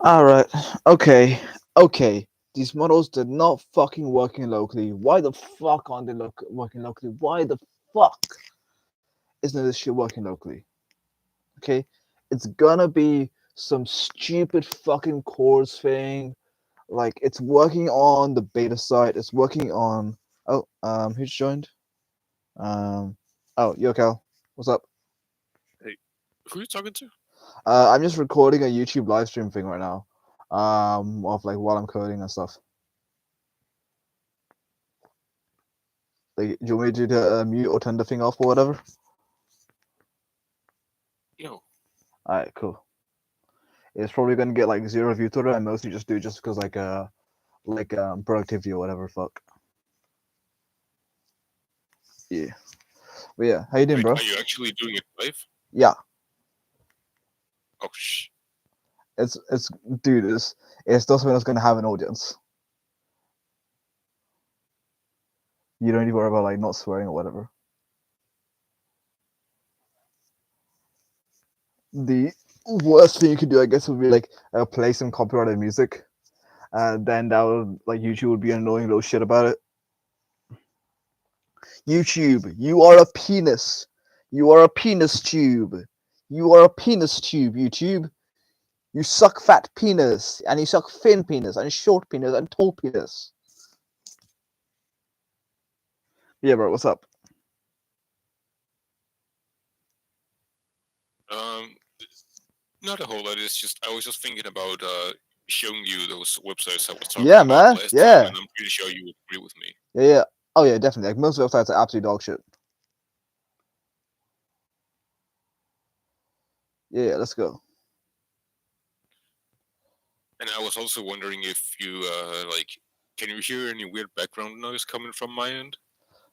Alright, okay, okay. These models did not fucking working locally. Why the fuck aren't they working locally? Why the fuck isn't this shit working locally? Okay? It's gonna be some stupid fucking chords thing. Like, it's working on the beta site, it's working on. Oh, who's joined? Um, oh, yo, Cal. What's up? Hey, who are you talking to? I'm just recording a YouTube live stream thing right now. Of like while I'm coding and stuff. Like, do you want me to do the mute or turn the thing off or whatever? Yo, Alright, cool. It's probably gonna get like zero view to it. I mostly just do just because productivity or whatever. Fuck. Yeah. But yeah, how you doing, wait, bro? are you actually doing it live? Yeah. Oh, shh. It's dude. It's just when it's gonna have an audience. You don't need to worry about like not swearing or whatever. The worst thing you could do, I guess, would be like play some copyrighted music. Then that would like YouTube would be annoying little shit about it. YouTube, you are a penis. You are a penis tube. You are a penis tube, YouTube. You suck fat penis, and you suck thin penis, and short penis, and tall penis. Yeah, bro, what's up? Um, not a whole lot. It's just I was just thinking about showing you those websites I was talking Yeah, about man. last time, Yeah. and I'm pretty sure you would agree with me. Yeah, yeah. Oh, yeah, definitely. Like, most websites are absolute dog shit. Yeah, let's go. And I was also wondering if you like, can you hear any weird background noise coming from my end?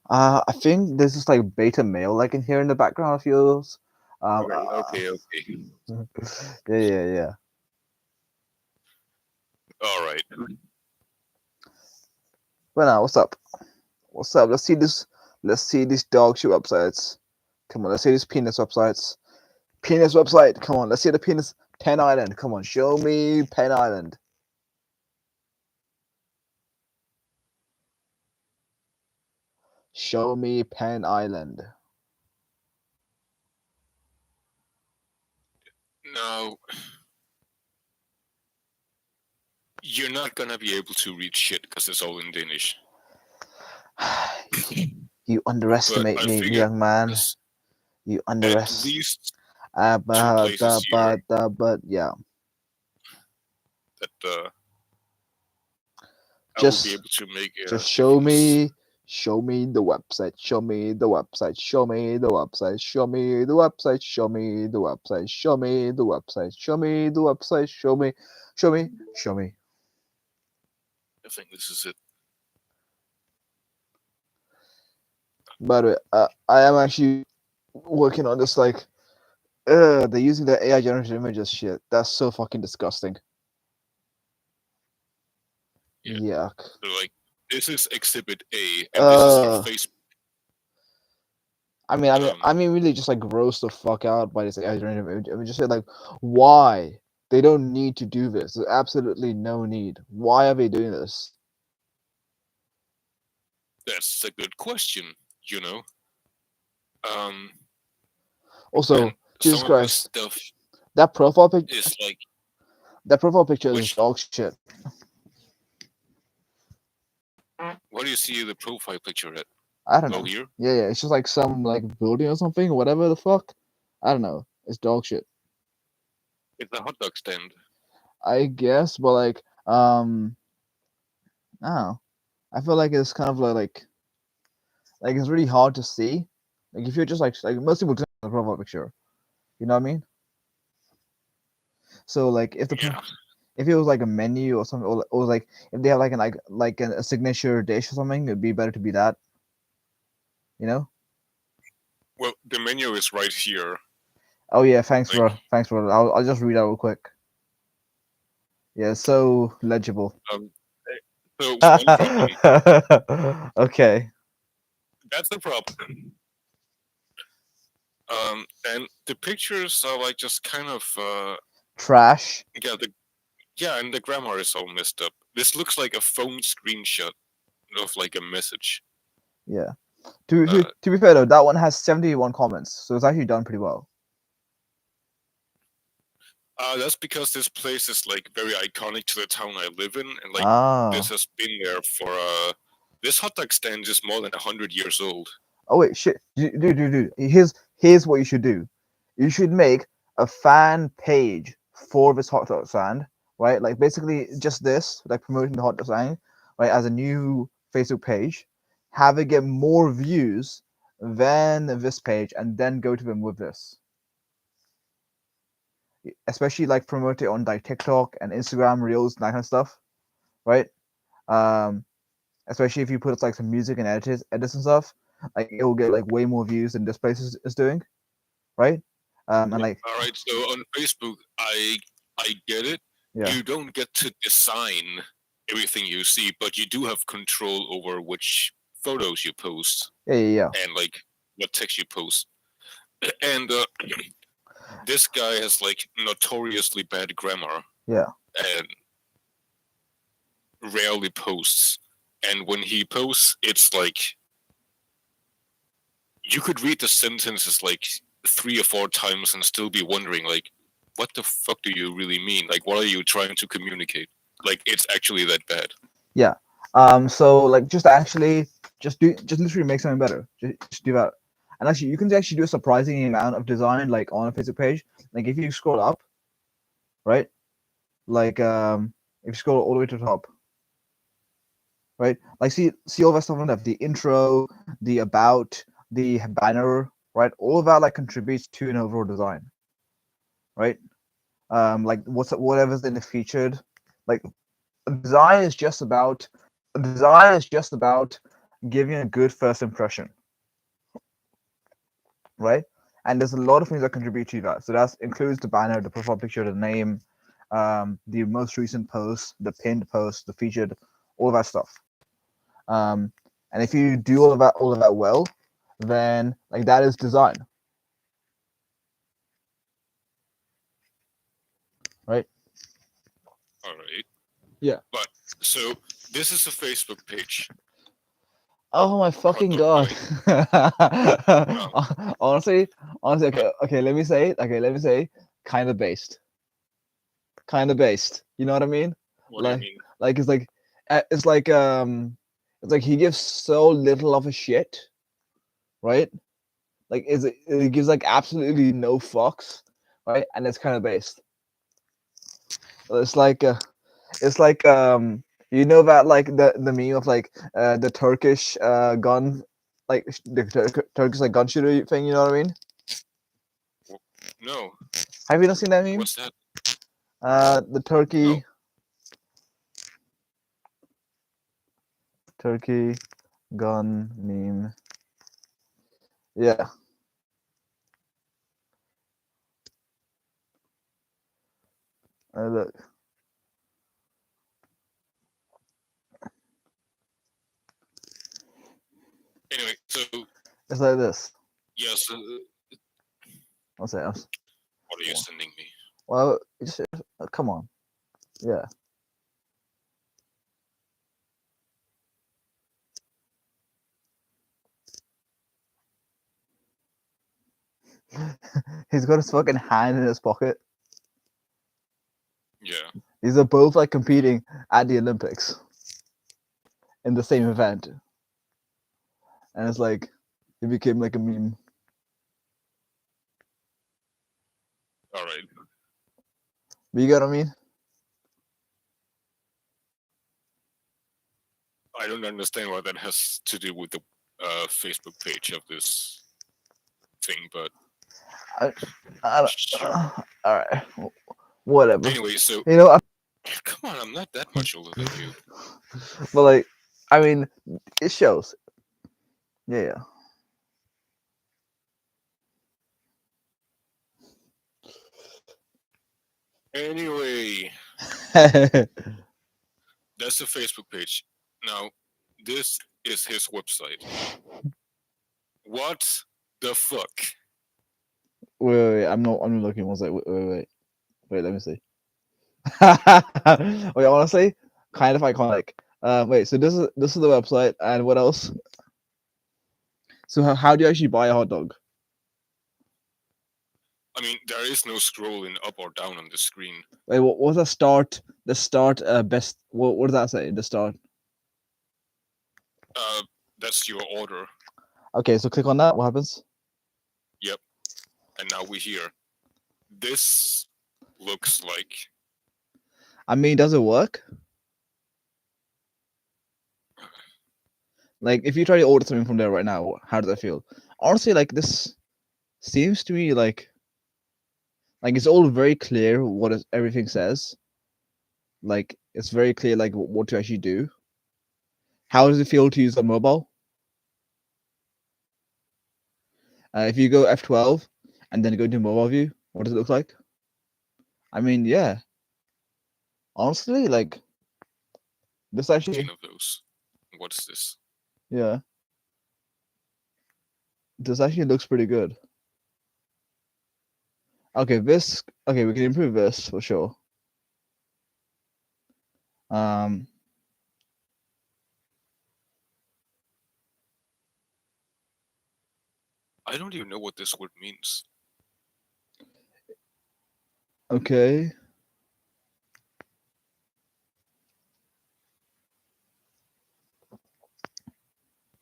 I think there's this like beta male I can hear in the background of yours. Um, uh, Okay. yeah. All right. But now, what's up? What's up? Let's see this. Let's see these dog shit websites. Come on, let's see these penis websites. Penis website. Come on, let's see the penis. Pen Island. Come on, show me Pen Island. Show me Pen Island. Now, you're not gonna be able to read shit because it's all in Danish. You But underestimate I me, figured young man. there's You at underestimate. least two places here But yeah. that I will be Just, able to make just difference. show me the website. Show me the website. Show me the website. Show me the website. Show me the website. Show me the website. Show me the website. Show me. I think this is it. By the way, I am actually working on this like they're using the AI generated images shit. That's so fucking disgusting. Yeah. Yuck. So like this is Exhibit A, and this is our Uh, face. I mean, really, just like gross the fuck out by this AI generated image. I mean, just say like, why? They don't need to do this. There's absolutely no need. Why are they doing this? That's a good question. You know. Um, and Also, Jesus some of the Christ, stuff that profile pic, is like that profile picture is which. dog shit. What do you see the profile picture at? I don't Oh, know. here. Yeah, it's just like some like building or something, whatever the fuck. I don't know. It's dog shit. It's a hot dog stand. I guess, but I don't know. I feel like it's kind of like it's really hard to see. Like if you're just like most people just have a profile picture, you know what I mean? So like Yeah. if it was like a menu or something, or like if they have like a signature dish or something, it'd be better to be that, you know? Well, the menu is right here. Oh yeah, Like, thanks bro. I'll just read out real quick. Yeah, so legible. um, so one problem. Okay. That's the problem. And the pictures are like just kind of Trash. yeah, Yeah, and the grammar is all messed up. This looks like a phone screenshot of like a message. Yeah. To Uh, to be fair though, that one has 71 comments, so it's actually done pretty well. that's because this place is like very iconic to the town I live in, and like this Ah. has been there for this hot dog stand is more than 100 years old. Oh wait, shit, dude. Here's what you should do. You should make a fan page for this hot dog stand, right? Like basically just this, like promoting the hot dog stand, right, as a new Facebook page. Have it get more views than this page, and then go to them with this. Especially like promote it on like TikTok and Instagram Reels and that kind of stuff, right? Um, Especially if you put like some music and edits and stuff, like it will get like way more views than this place is doing, right? And like All right, so on Facebook, I get it. yeah, You don't get to design everything you see, but you do have control over which photos you post yeah. and like what text you post. And this guy has like notoriously bad grammar Yeah. and rarely posts. And when he posts, it's like you could read the sentences like 3 or 4 times and still be wondering like, what the fuck do you really mean? Like, what are you trying to communicate? Like, it's actually that bad. Yeah. So like just literally make something better. Just do that. And actually, you can actually do a surprising amount of design like on a Facebook page. Like if you scroll up, right? Like if you scroll all the way to the top, right? Like see all that stuff on left, the intro, the about, the banner, right? All of that like contributes to an overall design, right? Like whatever's in the featured, like design is just about giving a good first impression, right? And there's a lot of things that contribute to that. So that includes the banner, the profile picture, the name, the most recent post, the pinned post, the featured, all that stuff. Um, and if you do all of that well, then like that is design, right? All right. Yeah. But so this is a Facebook page. Oh my Hot fucking dog god. guy. No. honestly, What? okay, let me say, kind of based. Kind of based. You know what I mean? What do you Like, mean? like it's like, it's like, it's like he gives so little of a shit, right? Like, it gives like absolutely no fucks, right? And it's kind of based. It's like, it's like, you know that like the meme of like the Turkish gun, like the Turkish like gun shooter thing. You know what I mean? No. Have you not seen that meme? What's that? The No. Turkey gun meme. Yeah. Look, Anyway, so it's like this. yes. I'll say. What are you sending me? Well, just come on. Yeah. He's got his fucking hand in his pocket. Yeah. These are both like competing at the Olympics in the same event, and it's like it became like a meme. All right. But you get what I mean? I don't understand what that has to do with the Facebook page of this thing, but I, I sure. all right, whatever. Anyway, so You know, come on, I'm not that much older than you. but like, I mean, it shows. Yeah. Anyway, Yeah. that's the Facebook page. Now, this is his website. What the fuck? Wait. I'm not looking. One sec. Wait. Let me see. Wait, honestly, kind of iconic. Wait, so this is the website, and what else? So how do you actually buy a hot dog? I mean, there is no scrolling up or down on the screen. Wait, what was the start? The start best. What does that say? The start. That's your order. Okay, so click on that. What happens? Yep. And now we're here. This looks like. I mean, does it work? Like, if you try to order something from there right now, how does that feel? Honestly, like this seems to me like it's all very clear what everything says. Like, it's very clear like what to actually do. How does it feel to use a mobile? If you go F12 and then go to mobile view, what does it look like? I mean, yeah. Honestly, like this actually, Of those. What's this? yeah, this actually looks pretty good. Okay, this. Okay, we can improve this for sure. Um. I don't even know what this word means. Okay.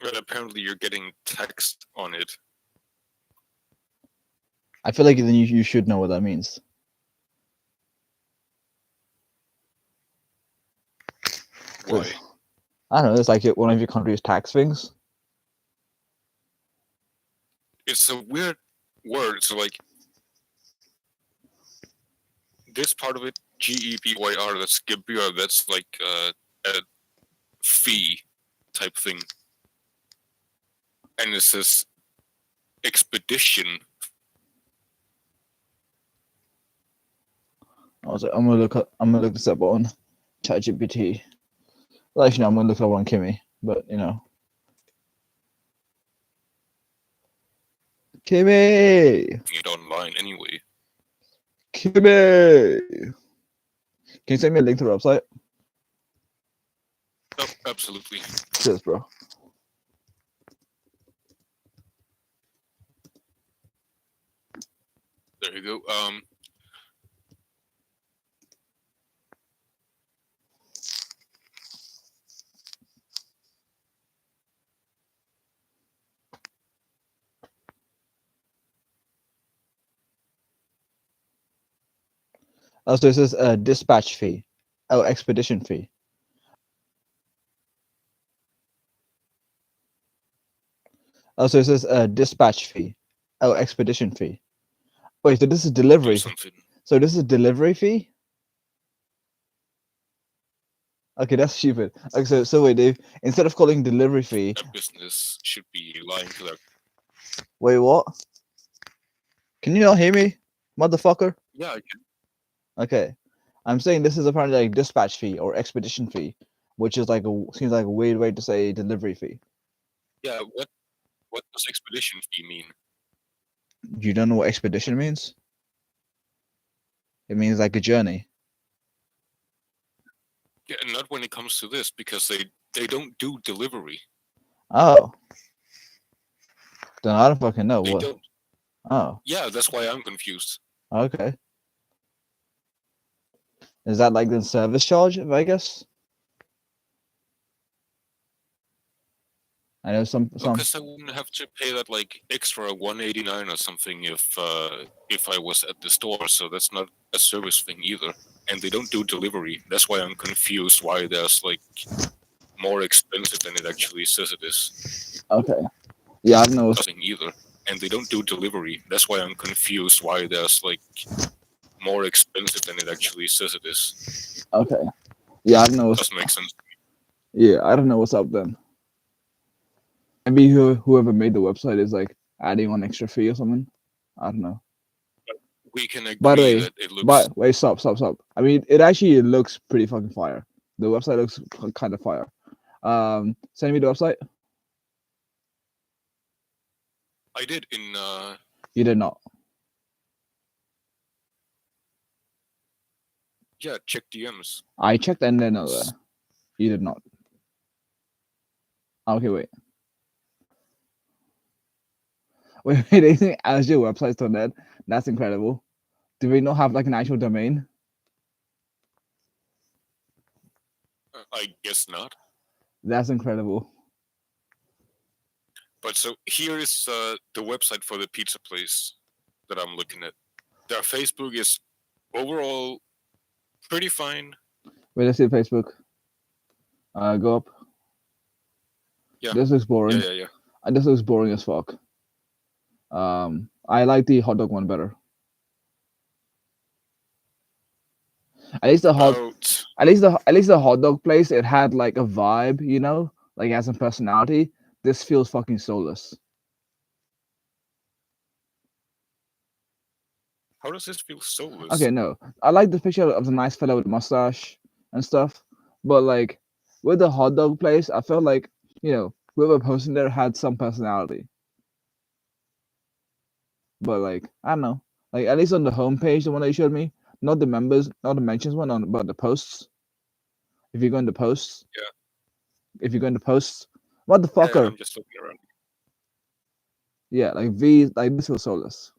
But apparently you're getting text on it. I feel like then you should know what that means. Why? I don't know. It's like one of your country's tax things. It's a weird word. So like this part of it, GEPYR, that's Gebühr, that's like a fee type thing. And it says expedition. I'm gonna look this up on ChatGPT. Well, actually, no, I'm gonna look it up on Kimmy. But you know, Kimmy, It online anyway. Kimmy. Can you send me a link to the website? Oh, absolutely. Cheers, bro. There you go. Oh, so it says dispatch fee. Oh, expedition fee. Oh, so it says dispatch fee. Oh, expedition fee. Wait, so this is Do delivery. something. So this is delivery fee? Okay, that's stupid. Okay, so wait, Dave. Instead of calling delivery fee, A business should be lying to their. wait, what? Can you not hear me, motherfucker? Yeah, I can. Okay, I'm saying this is apparently like dispatch fee or expedition fee, which is like seems like a weird way to say delivery fee. Yeah, what does expedition fee mean? You don't know what expedition means? It means like a journey. Yeah, not when it comes to this because they don't do delivery. Oh, then I don't fucking know They what. don't. Oh, Yeah, that's why I'm confused. okay. Is that like the service charge, I guess? I know some. Because I wouldn't have to pay that like extra 189 or something if I was at the store. So that's not a service thing either. And they don't do delivery. That's why I'm confused. Why there's like more expensive than it actually says it is. Okay. Yeah, I don't know. Nothing either. And they don't do delivery. That's why I'm confused. Why there's like more expensive than it actually says it is. Okay. Yeah, I don't know. Doesn't make sense. Yeah, I don't know what's up then. Maybe whoever made the website is like adding on extra fee or something. I don't know. We can By the agree way, that it looks. wait, stop. I mean, it actually looks pretty fucking fire. The website looks kind of fire. Send me the website. I did in. You did not. Yeah, check DMs. I checked and then you did not. Okay, wait. Wait, they think Azure websites.net. That's incredible. Do we not have like an actual domain? I guess not. That's incredible. But so here is the website for the pizza place that I'm looking at. Their Facebook is overall pretty fine. Wait, let's see Facebook. Go up. Yeah. This looks boring. Yeah. This looks boring as fuck. I like the hot dog one better. At least the hot dog place, it had like a vibe, you know, like it has some personality. This feels fucking soulless. How does this feel soulless? Okay, no, I like the picture of the nice fellow with the mustache and stuff, but like with the hot dog place, I felt like, you know, whoever posted there had some personality. But like I don't know, like at least on the homepage, the one that you showed me, not the members, not the mentions one, but the posts. If you go into posts, Yeah. If you go into posts, what the Yeah, fucker? I'm just looking around. Yeah, like V, like this was soulless.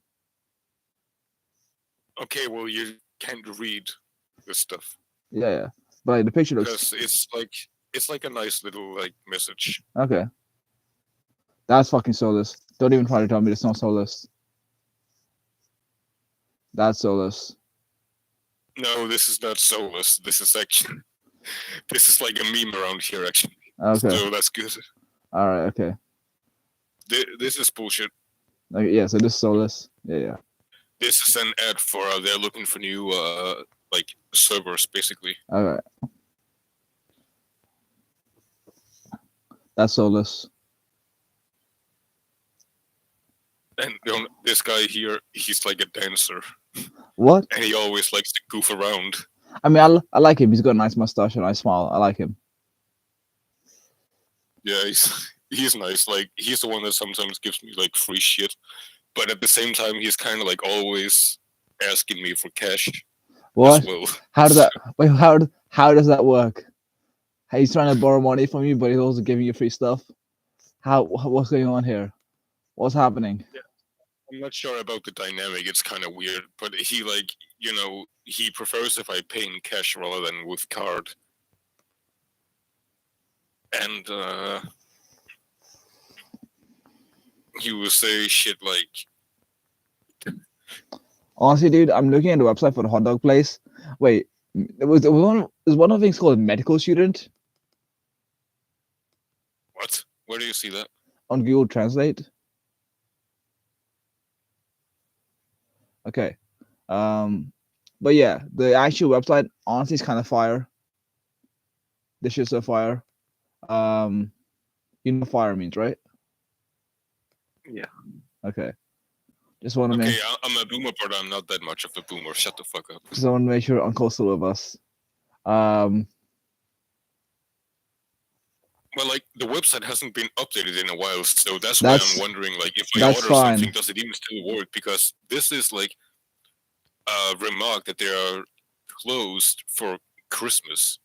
Okay, well you can't read this stuff Yeah, but like the picture because looks it's like a nice little like message. okay. That's fucking soulless. Don't even try to tell me it's not soulless. That's soulless. No, this is not soulless. This is actually this is like a meme around here actually. Okay. So that's good. All right. Okay. This is bullshit. Like yeah. So this is soulless. Yeah. This is an ad for they're looking for new like servers basically. All right. That's soulless. And this guy here, he's like a dancer. What? And he always likes to goof around. I mean, I like him. He's got a nice mustache and a nice smile. I like him. Yeah, he's nice. Like he's the one that sometimes gives me like free shit, but at the same time, he's kind of like always asking me for cash. What? As well. How does that? Wait, how does that work? He's trying to borrow money from you, but he's also giving you free stuff. What's going on here? What's happening? Yeah. I'm not sure about the dynamic. It's kind of weird, but he like he prefers if I pay in cash rather than with card. And he will say shit like, Honestly, dude, I'm looking at the website for the hot dog place. Wait, was one of the things called medical student what? Where do you see that? on Google Translate? Okay. But yeah, the actual website honestly is kind of fire. This shit's so fire. You know what fire means, right? Yeah. Okay. Just want to Okay, make. I'm a boomer, but I'm not that much of a boomer. Shut the fuck up. Just want to make sure Uncle's still with us. Well, like the website hasn't been updated in a while, so that's why I'm wondering, like, if I order something, does it even still work? Because this is like a remark that they are closed for Christmas.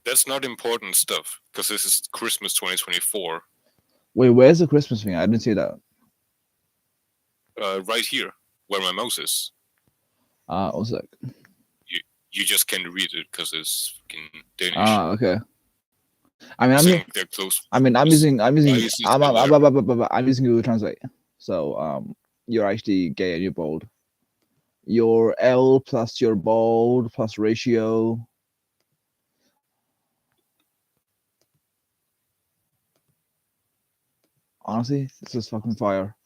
That's not important stuff because this is Christmas 2024. Wait, where's the Christmas thing? I didn't see that. Right here, where my mouse is. One sec. You just can't read it because it's fucking Danish. Okay. I mean, they're close. I'm using Google Translate. So you're actually gay and you're bold. Your L plus your bold plus ratio. Honestly, this is fucking fire.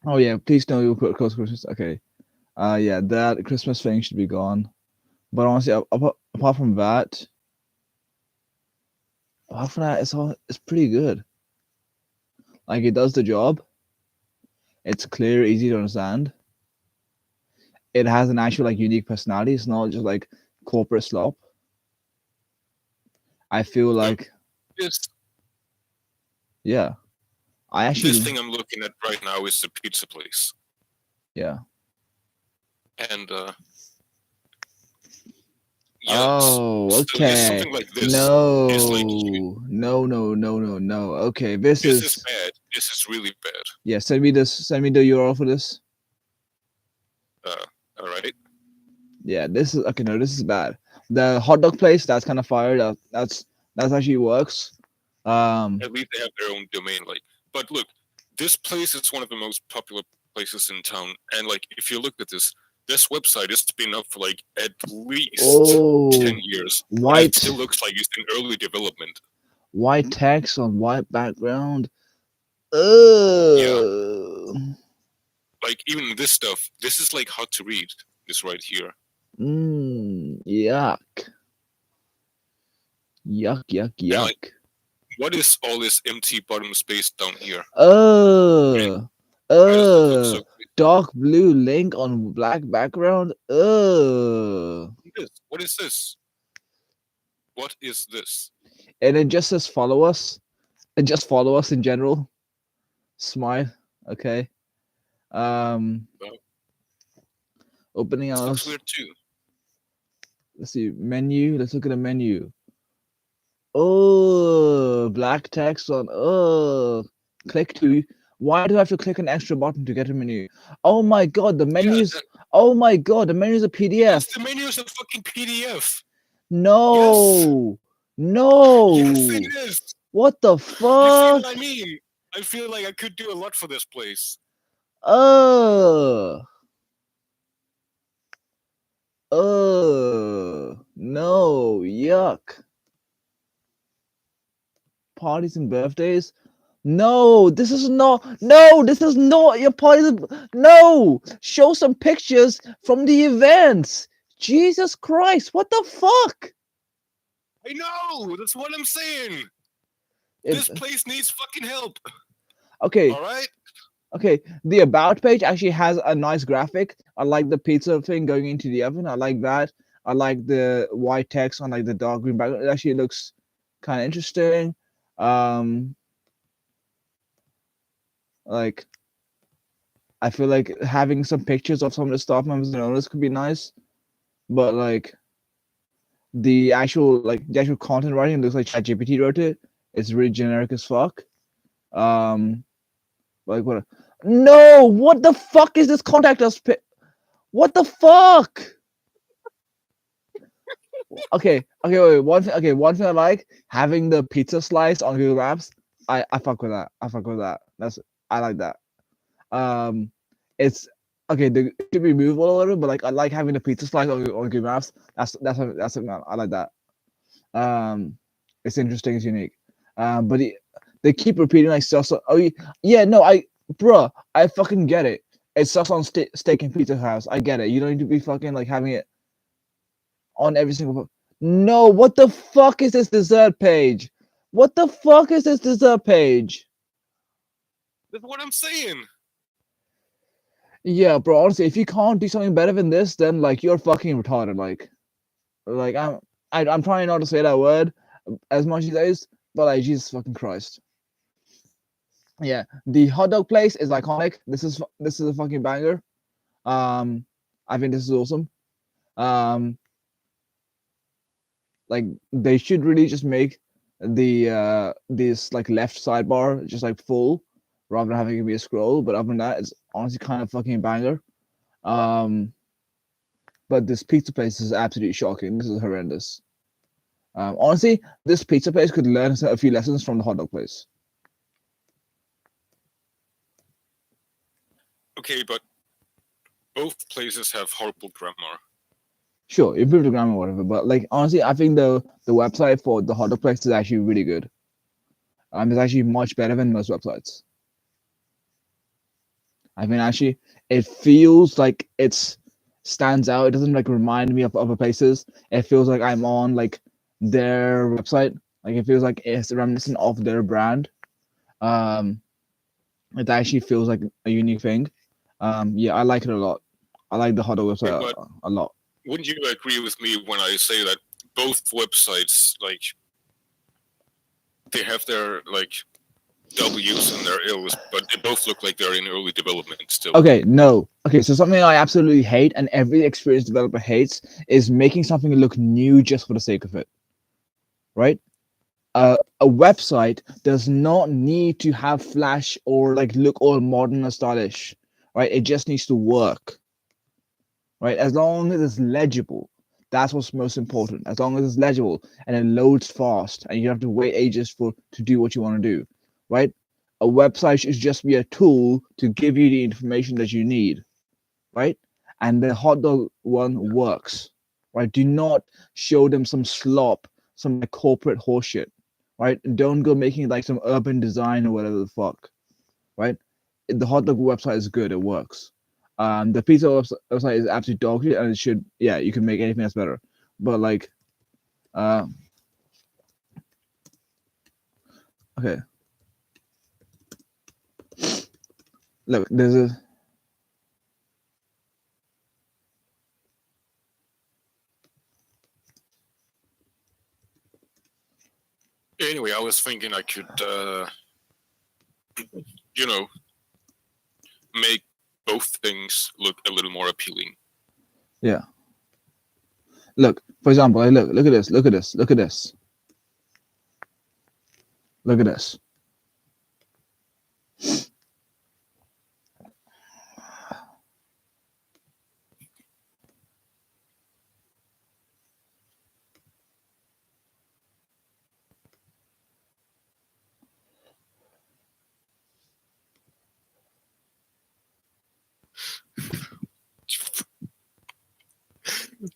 Oh yeah, please know you'll put close Christmas. Okay. Yeah, that Christmas thing should be gone. But honestly, apart from that, it's pretty good. Like it does the job. It's clear, easy to understand. It has an actual like unique personality. It's not just like corporate slop. I feel like this Yeah, I this actually. thing I'm looking at right now is a pizza place, Yeah. and yeah, Oh, so just okay. something like this is like No, no, no, no, no, no. Okay, this this is is. bad. This is really bad. Yeah, send me this. Send me the URL for this. Uh, all right. Yeah, this is okay. No, this is bad. The hot dog place, that's kind of fire. That's actually works. At least they have their own domain. Like, but look, this place is one of the most popular places in town, and like if you look at this website has been up for like at least Oh, 10 years, and it white still looks like it's in early development. white text on white background. Yeah, Ugh. like even this stuff, this is like hard to read. This right here. Yuck. Yuck, yuck, And like, yuck. what is all this empty bottom space down here? And Uh, why does it look so crazy? dark blue link on black background. What is this? What is this? And it just says follow us. And just follow us in general. Smile. Okay. Um, Well, opening this looks us. weird too. Let's see menu. Let's look at the menu. Oh, black text on. Oh, click to. Why do I have to click an extra button to get a menu? Oh my god, the Yeah, menus. Oh my god, the menu's a yes, PDF. the menu is a fucking PDF. Yes, No, yes, it no. is. What the You see fuck? what I mean? I feel like I could do a lot for this place. Uh, no, yuck. Parties and birthdays. No, this is not. No, this is not your party. No, show some pictures from the events. Jesus Christ, what the fuck? I know. That's what I'm saying. It, This place needs fucking help. okay, All right. okay. The about page actually has a nice graphic. I like the pizza thing going into the oven. I like that. I like the white text on like the dark green background. It actually looks kind of interesting. Um, like I feel like having some pictures of some of the staff members and owners could be nice, but like the actual content writing looks like ChatGPT wrote it. It's really generic as fuck. Um, like what? No, what the fuck is this contact us? What the fuck? Okay, wait. One thing I like having the pizza slice on Google Maps. I fuck with that. I fuck with that. I like that. Um, it's okay. It should be movable a little bit, but like I like having the pizza slice on Google Maps. That's it, man. I like that. It's interesting. It's unique. But they keep repeating like stuff. So, oh yeah, no, bruh, I fucking get it. It's stuff on steak and pizza house. I get it. You don't need to be fucking like having it on every single. No, what the fuck is this dessert page? What the fuck is this dessert page? That's what I'm saying. Yeah, bro. Honestly, if you can't do something better than this, then like you're fucking retarded. Like I'm trying not to say that word as much as it is, but like Jesus fucking Christ. Yeah, the hot dog place is iconic. This is a fucking banger. Um, I think this is awesome. Um, like they should really just make the this like left sidebar just like full rather than having it be a scroll. But other than that, it's honestly kind of fucking banger. Um, but this pizza place is absolutely shocking. This is horrendous. Honestly, this pizza place could learn a few lessons from the hot dog place. Okay, but both places have horrible grammar. Sure, improve the grammar, whatever. But like honestly, I think the website for the hot dog place is actually really good. It's actually much better than most websites. I mean, actually, it feels like it's stands out. It doesn't like remind me of other places. It feels like I'm on like their website. Like it feels like it's reminiscent of their brand. Um, it actually feels like a unique thing. Yeah, I like it a lot. I like the hot dog Okay, website but a lot. wouldn't you agree with me when I say that both websites, like, they have their like W's and their L's, but they both look like they're in early development still. Okay, no. Okay, so something I absolutely hate and every experienced developer hates is making something look new just for the sake of it. Right? A website does not need to have flash or like look all modern or stylish. Right? It just needs to work. Right? As long as it's legible. That's what's most important. As long as it's legible and it loads fast and you don't have to wait ages for to do what you want to do. Right? A website should just be a tool to give you the information that you need, right? And the hot dog one works, right? Do not show them some slop, some like corporate horseshit, right? Don't go making like some urban design or whatever the fuck, right? The hot dog website is good, it works. The pizza website is absolutely dog shit, and it should, yeah, you can make anything else better, but like, uh, okay, look, there's a Anyway, I was thinking I could, you know, make both things look a little more appealing. yeah. Look, for example, like, look at this, look at this, look at this, look at this.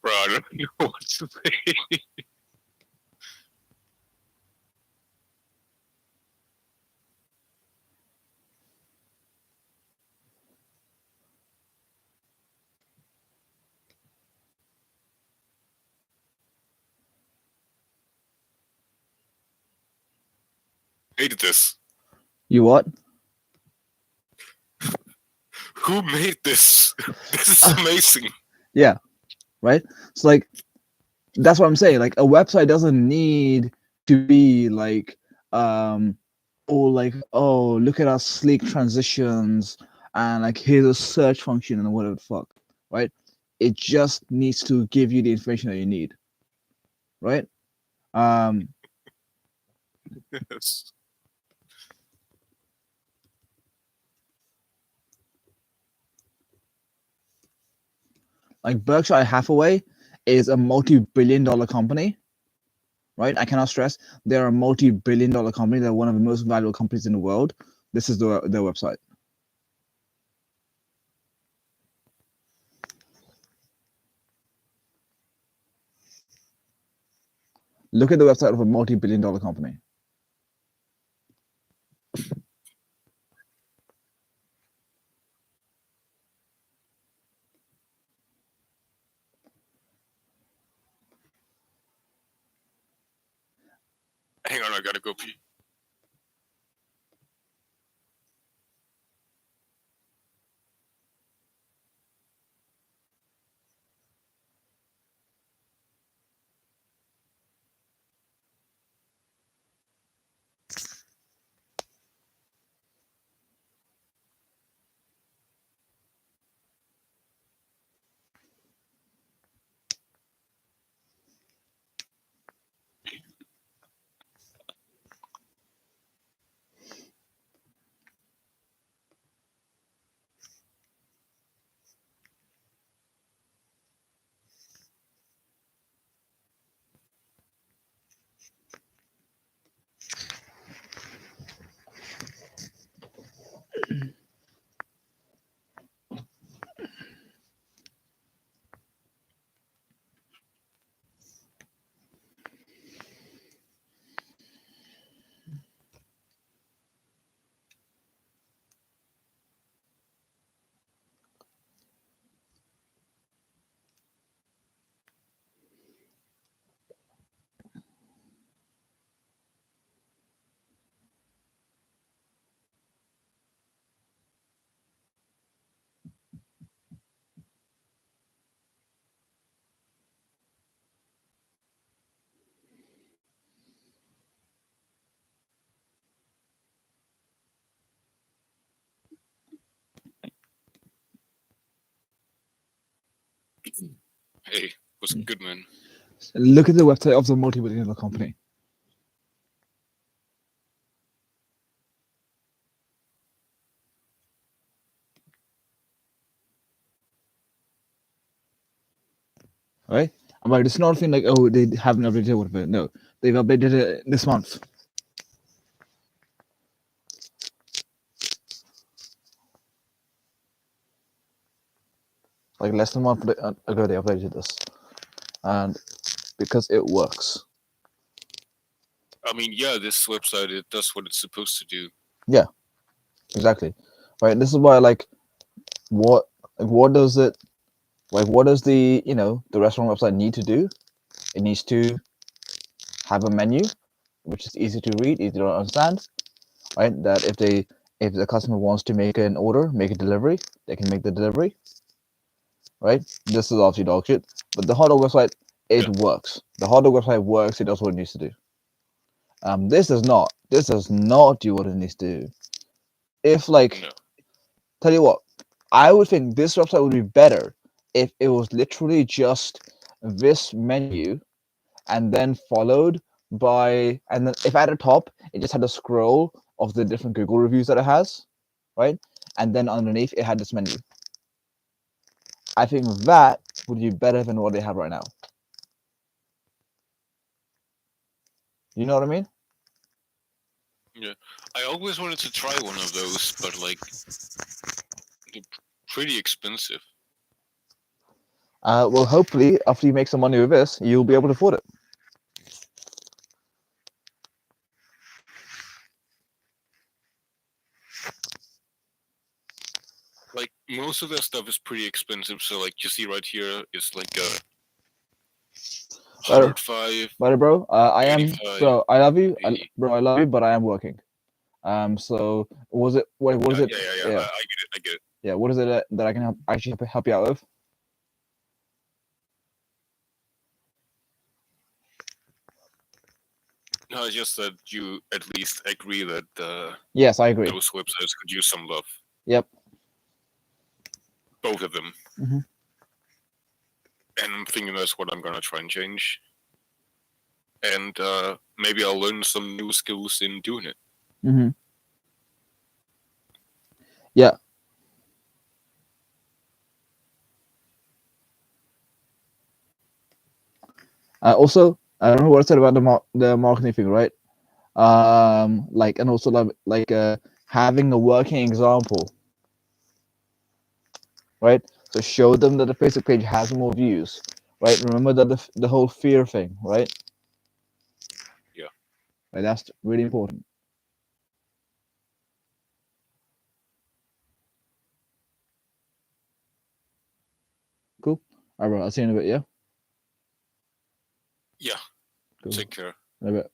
Bro, I don't know what to say. Made this. You what? Who made this? This is amazing. Yeah, right. So like that's what I'm saying. Like a website doesn't need to be like or like, oh, look at our sleek transitions and like here's a search function and whatever the fuck, right? It just needs to give you the information that you need, right? Um Yes. like Berkshire Hathaway is a multi-billion-dollar company, right? I cannot stress they're a multi-billion-dollar company. They're one of the most valuable companies in the world. This is their website. Look at the website of a multi-billion-dollar company. Hang on, I gotta go pee. Hey, was good, man. Look at the website of the multi-billion-dollar company. Right? But it's not a thing like, oh, they haven't updated it, whatever. No, they've updated it this month. Like less than a month ago, they updated this, and because it works. I mean, yeah, this website it does what it's supposed to do. Yeah, exactly. Right. This is why, like, what does it, like, what does the the restaurant website need to do? It needs to have a menu, which is easy to read, easy to understand. Right. That if the customer wants to make an order, make a delivery, they can make the delivery. Right. This is obviously dog shit, but the hot dog website, it works. The hot dog website works. It does what it needs to do. This does not. This does not do what it needs to do. If like, No. tell you what, I would think this website would be better if it was literally just this menu and then followed by, and then if at the top it just had a scroll of the different Google reviews that it has, right? And then underneath it had this menu. I think that would be better than what they have right now. You know what I mean? Yeah, I always wanted to try one of those, but like, they're pretty expensive. Well, hopefully after you make some money with this, you'll be able to afford it. Like most of their stuff is pretty expensive. So like you see right here, it's like a But, 105, but bro, I am 85, bro. I love you, 80. bro. I love you, but I am working. So was it? Wait, what is Yeah, it? yeah, yeah, yeah. Yeah, I get it. I get it. yeah. What is it that I can actually help you out with? No, it's just that you at least agree that Yes, I agree. those websites could use some love. Yep. Both of them. Mm-hmm. And I'm thinking that's what I'm gonna try and change. And maybe I'll learn some new skills in doing it. Mm-hmm. Yeah. Also, I don't know what I said about the marketing thing, right? Like, and also like having a working example, right? So show them that the Facebook page has more views, right? Remember that the whole fear thing, right? Yeah. Right. That's really important. Cool. All right, bro. I'll see you in a bit. Yeah. Yeah. Cool. Take care. In a bit.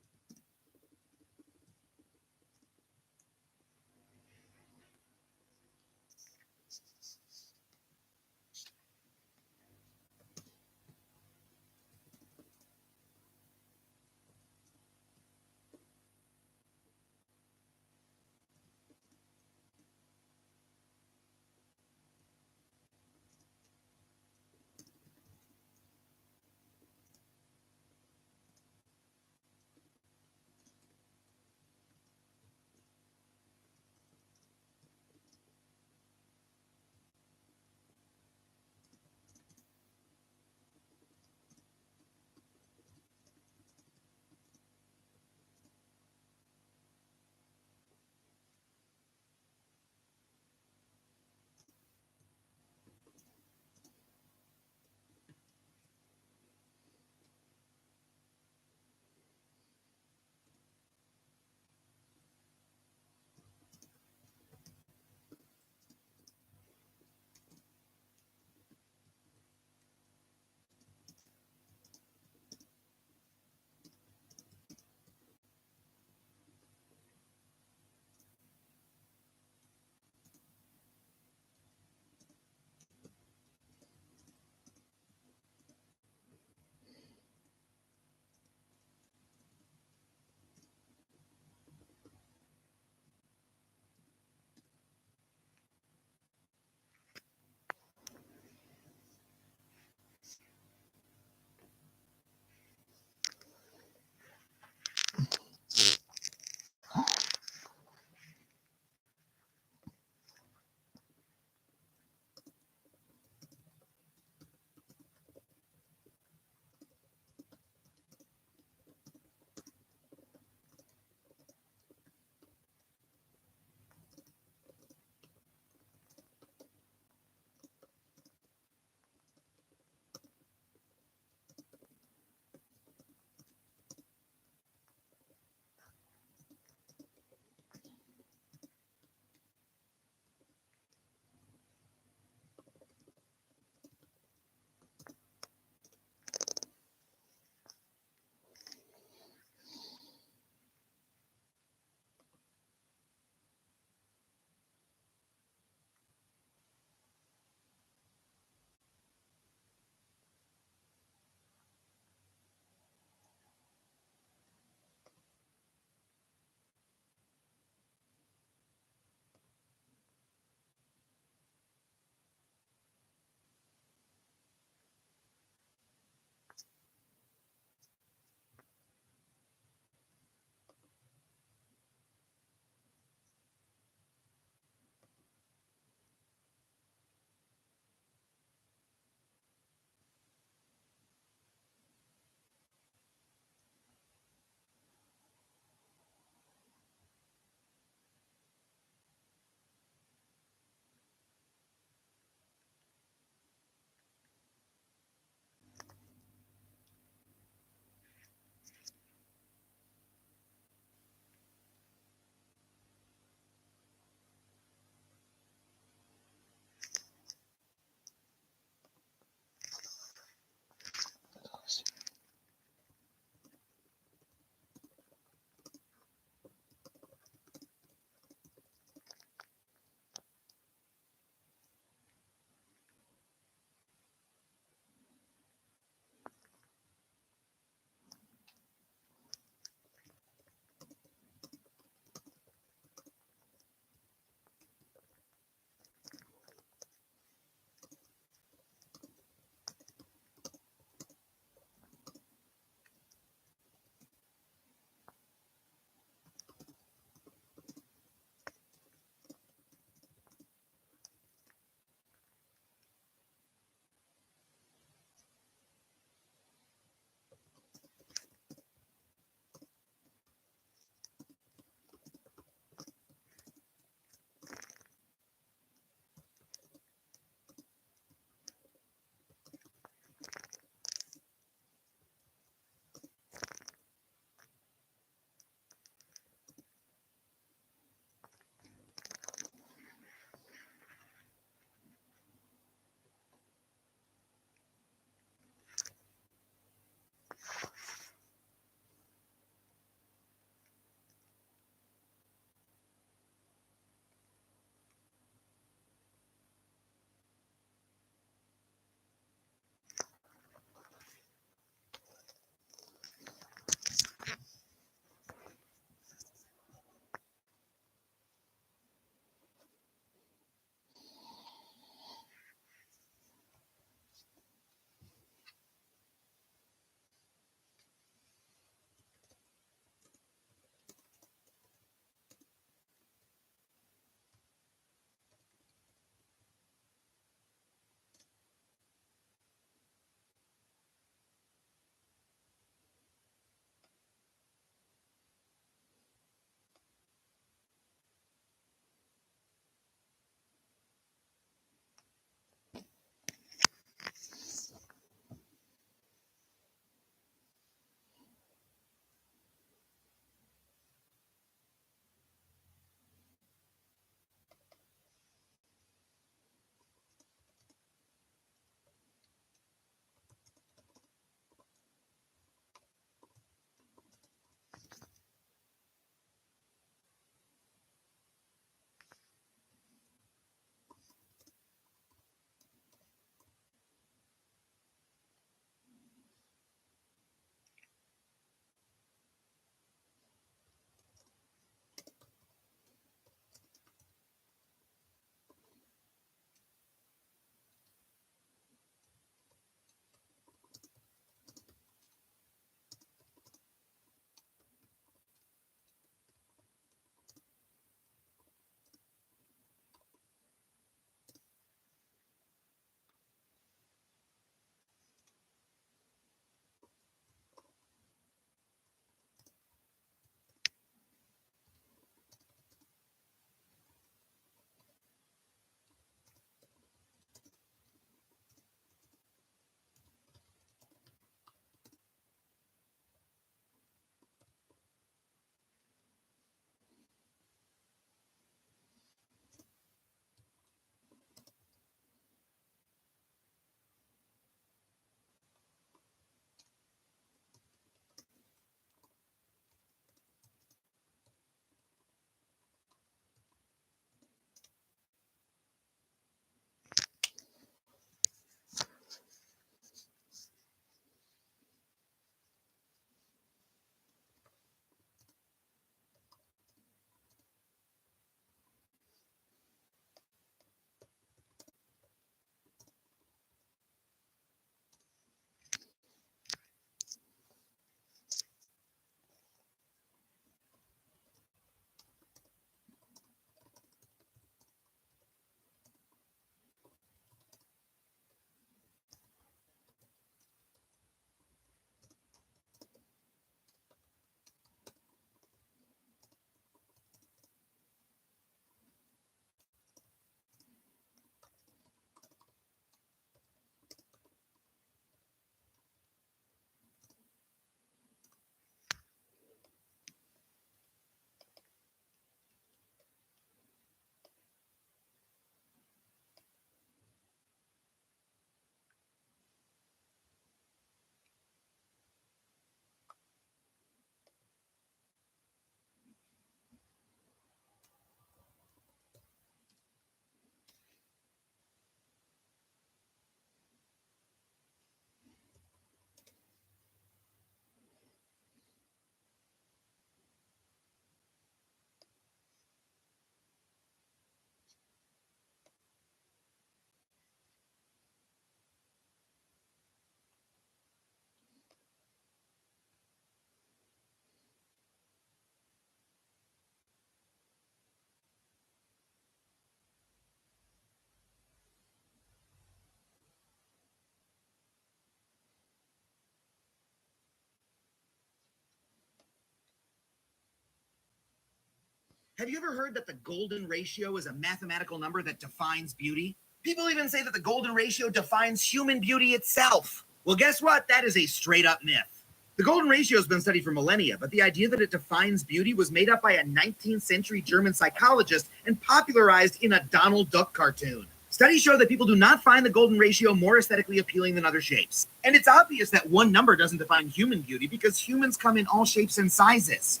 Have you ever heard that the golden ratio is a mathematical number that defines beauty? People even say that the golden ratio defines human beauty itself. Well, guess what? That is a straight up myth. The golden ratio has been studied for millennia, but the idea that it defines beauty was made up by a 19th century German psychologist and popularized in a Donald Duck cartoon. Studies show that people do not find the golden ratio more aesthetically appealing than other shapes. And it's obvious that one number doesn't define human beauty because humans come in all shapes and sizes.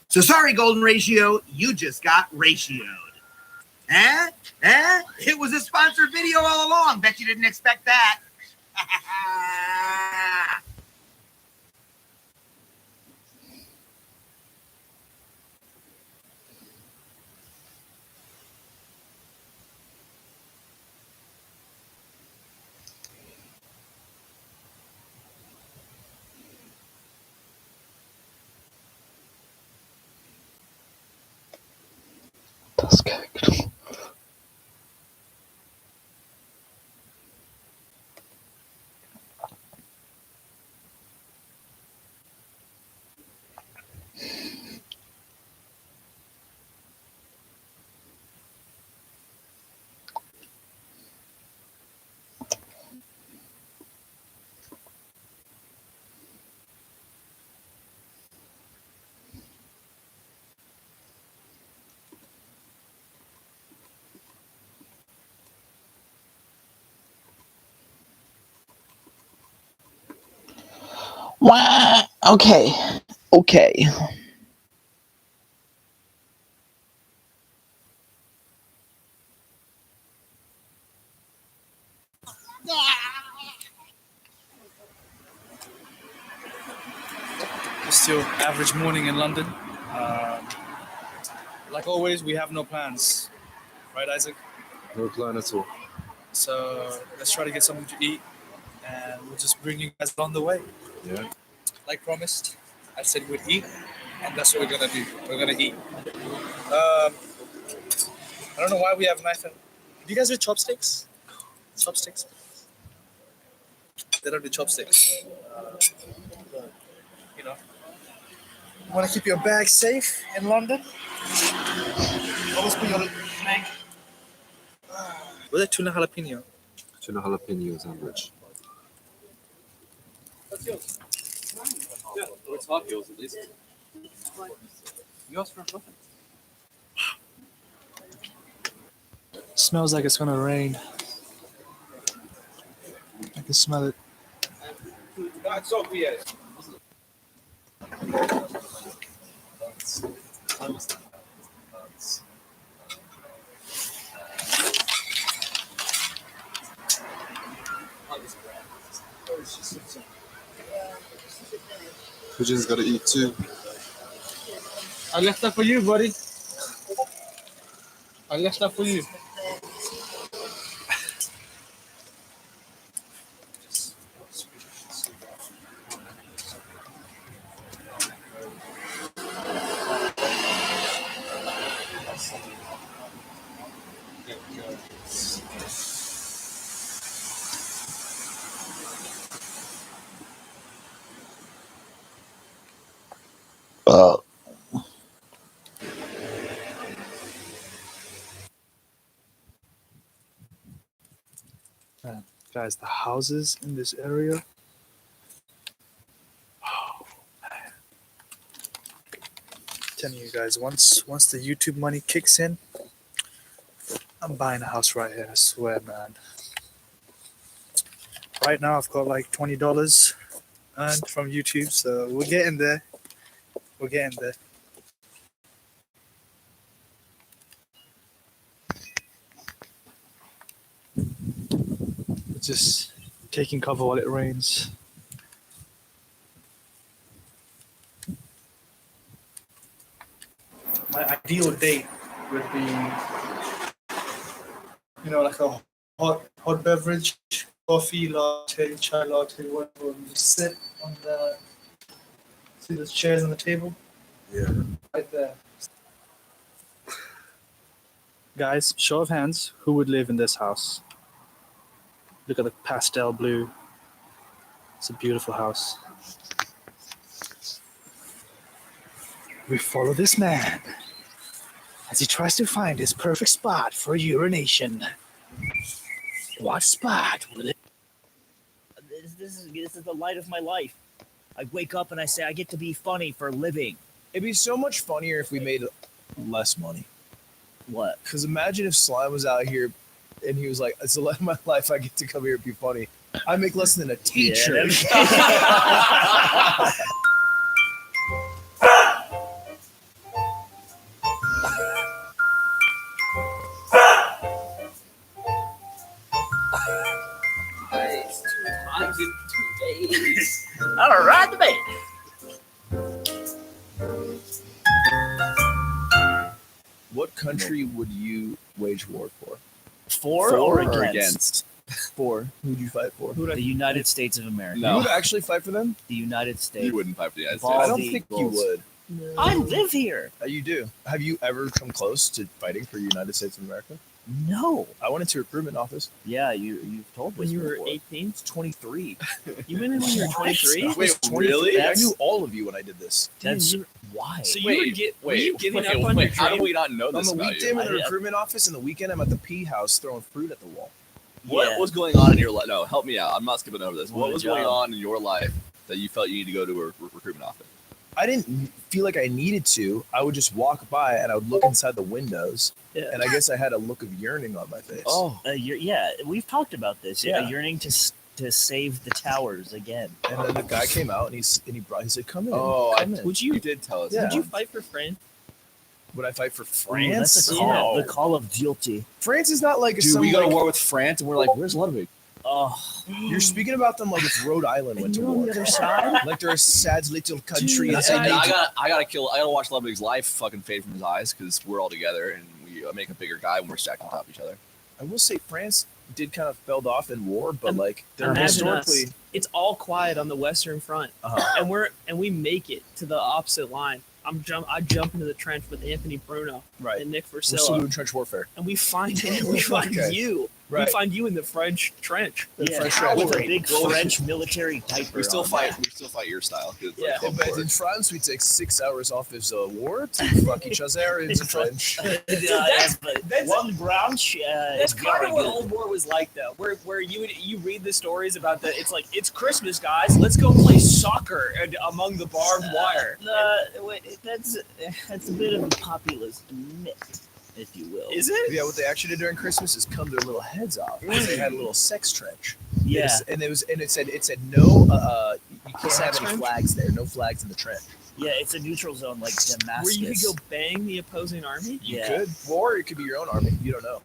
So sorry, golden ratio, you just got ratioed. Eh? It was a sponsored video all along. Bet you didn't expect that. Das geil. Wah! Okay. Still average morning in London. Like always, we have no plans, right, Isaac? No plan at all. So let's try to get something to eat, and we'll just bring you guys along the way. Yeah. Like promised, I said we'd eat, and that's what we're gonna do. We're gonna eat. I don't know why we have knife and. Do you guys do chopsticks? Chopsticks. They don't do chopsticks. You know. You want to keep your bag safe in London? Always put your leg. Was that tuna jalapeno? Tuna jalapeno sandwich. That's yours. Yeah, well, it's half yours at least. You asked for a muffin. Smells like it's gonna rain. I can smell it. Pigeon's got to eat too. I left that for you, buddy. I left that for you. Man, guys, the houses in this area. Oh man. Telling you guys, once the YouTube money kicks in, I'm buying a house right here, I swear, man. Right now I've got like $20 earned from YouTube, so we're getting there. We're getting there. Just taking cover while it rains. My ideal date would be, like a hot beverage, coffee, latte, chai latte, whatever. And just sit on see those chairs on the table? Yeah. Right there. Guys, show of hands, who would live in this house? Look at the pastel blue. It's a beautiful house. We follow this man. as he tries to find his perfect spot for urination. What spot will it? This is the light of my life. I wake up and I say I get to be funny for a living. It'd be so much funnier if we made less money. What? Because imagine if Slime was out here and he was like, it's the light of my life, I get to come here and be funny. I make less than a teacher. Nice. 2 times in 2 days. All right, the man. What country would you wage war for? For or against? For. Who'd you fight for? The United States of America. You would actually fight for them? The United States. You wouldn't fight for the United Ball States. I don't the think you Eagles. would. I live here. You do. Have you ever come close to fighting for the United States of America? No. I went into recruitment office Yeah, you've told when us you were before. 18. 23. You went in when you were 23? Wait, 23. really? I knew all of you when I did this. That's why. So you would get were you giving up on your How do dream? we not know On this the about weekday, you? I'm in the I- recruitment office, and the weekend, I'm at the pea house throwing fruit at the wall. What Yeah. was going on in your life? No, help me out. I'm not skipping over this. What What a was going job. on in your life that you felt you need to go to a recruitment office? I didn't feel like I needed to. I would just walk by and I would look inside the windows, Yeah. and I guess I had a look of yearning on my face. Oh, Yeah, we've talked about this. Yeah. A yearning to save the towers again. And then the guy came out and he said, "Come in." oh, come in. Would you you did tell us. Yeah. would you fight for France? Would I fight for Ooh, France? that's the Yeah. call. The call of duty. France is not like Dude, some, we go to like- war with France, and we're like, "Where's Ludwig?" Oh, You're speaking about them like if Rhode Island went to you're on war. the other side. Like they're a sad little country. Dude, and they I need to- gotta watch Ludwig's life fucking fade from his eyes because we're all together and we make a bigger guy when we're stacked on top of each other. I will say France did kind of fell off in war, but like they're Imagine us. historically. It's all quiet on the Western Front, Uh-huh. and we make it to the opposite line. I jump into the trench with Anthony Bruno Right. and Nick We're still Versilla, doing trench warfare. and we find Okay. you. Right. We find you in the French trench. The Yeah, French with trench. a big French military diaper. We still on. fight. We still fight your style. 'Cause it's Yeah. like, But in France, we take 6 hours off his war to fuck each other in the French. that's- one branch. That's is kind very of what good. Old War was like, though. Where you read the stories about it's like it's Christmas, guys. Let's go play soccer among the barbed wire. Wait, that's a bit of a populist myth, if you will. Is it? Yeah, what they actually did during Christmas is cut their little heads off. They had a little sex trench. Yeah, And it said no. You can't have any flags there. No flags in the trench. yeah, it's a neutral zone like Damascus. Where you could go bang the opposing army. You Yeah. could, or it could be your own army. You don't know.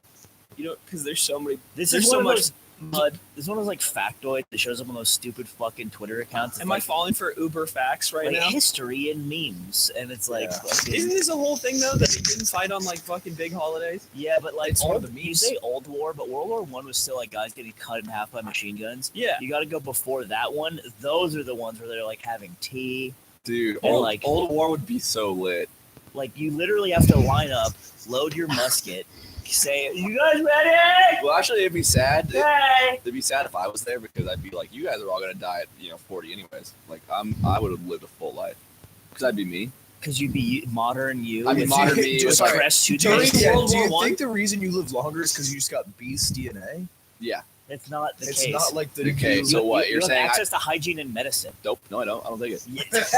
You know, because there's so many. This There's is so one of much those mud. This is one of those like factoids that shows up on those stupid fucking Twitter accounts. It's Am I like, falling for Uber facts right like now? history and memes, and it's like, Yeah. fucking- Isn't this a whole thing though that they didn't fight on like fucking big holidays? yeah, but like It's one of old, the you memes. say old war, but World War One was still like guys getting cut in half by machine guns. Yeah. You got to go before that one. Those are the ones where they're like having tea. dude, And, old, like- old war would be so lit. Like you literally have to line up, load your musket, say, "You guys ready?" Well, actually, it'd be sad. Hey. It'd be sad if I was there because I'd be like, you guys are all gonna die at 40 anyways. Like I would have lived a full life because I'd be me. Because you'd be modern you. I mean, with modern you- me. just with, like, crest Do toothpaste. you War think the reason you live longer is because you just got beast DNA? yeah. It's not the It's case. not like the Okay, new- so what? You You're have saying access to hygiene and medicine. nope? No, I don't. I don't think it. Yes.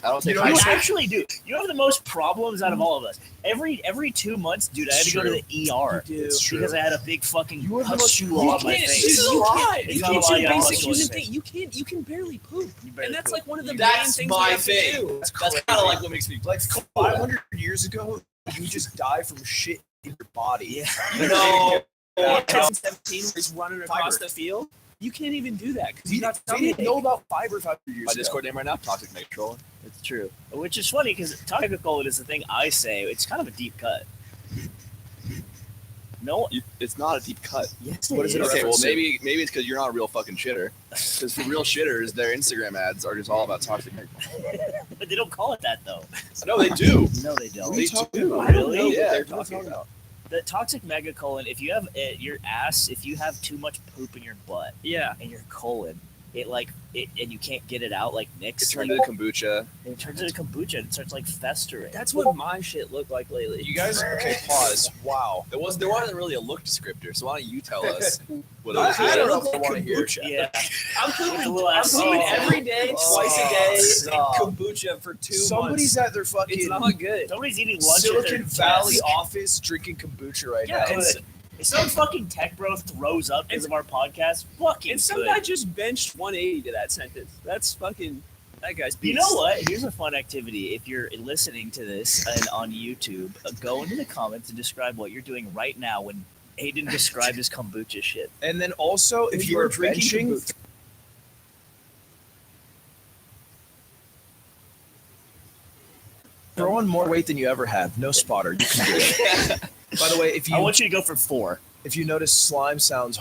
I don't think. You You know, I, actually do. You have the most problems out of all of us. Every 2 months, dude, I had to go to the ER You do. It's true. because I had a big fucking You have the most- pustule You on my can't. face. This is a lie. It's You not a can't lie, do you have basic muscle human on your thing. You can't. You can barely poop, You barely and that's poop. like one of the main That's things my we have thing. to do. That's that's crazy. kind of like what makes me Like 500 years ago, you just die from shit in your body. Yeah. You know. 2017, where he's running across Fiber. the field. You can't even do that because We you got didn't know about fiber 500 years My ago. Discord name right now, Toxic Mega Troll. It's true. Which is funny because toxic colon is the thing I say. It's kind of a deep cut. No, It's not a deep cut. yes, What is it? Okay, well reference to? maybe it's because you're not a real fucking shitter. Because for real shitters, their Instagram ads are just all about toxic Mega Troll. but they don't call it that though. No, they do. No, they don't. What are you talking do. about? I don't know what Yeah, What are they're you talking talking about. The toxic megacolon, if you have your ass, if you have too much poop in your butt Yeah. and your colon, and you can't get it out like It Nick's. turned Like, into kombucha. it turns into kombucha and it starts like festering. That's what my shit looked like lately. You guys, okay, pause. Wow. There wasn't really a look descriptor, so why don't you tell us what it I was? don't know look if I like want to hear. kombucha. Yeah, I'm pooping, little I'm ass pooping seeds. every day, twice a day, Stop. kombucha for 2 Somebody's months. at their It's fucking not good. somebody's eating lunch Silicon at their Valley desk. office drinking kombucha right Yeah, now. it's- If some fucking tech bro throws up because of our podcast, fucking And some good. guy just benched 180 to that sentence. That's fucking, that guy's beast. You know what? Here's a fun activity. If you're listening to this and on YouTube, go into the comments and describe what you're doing right now when Aiden described his kombucha shit. And then also, if you are drinking benching, kombucha. throw on more weight than you ever have. No spotter. You can do it. By the way, if I you want you to go for 4. notice slime sounds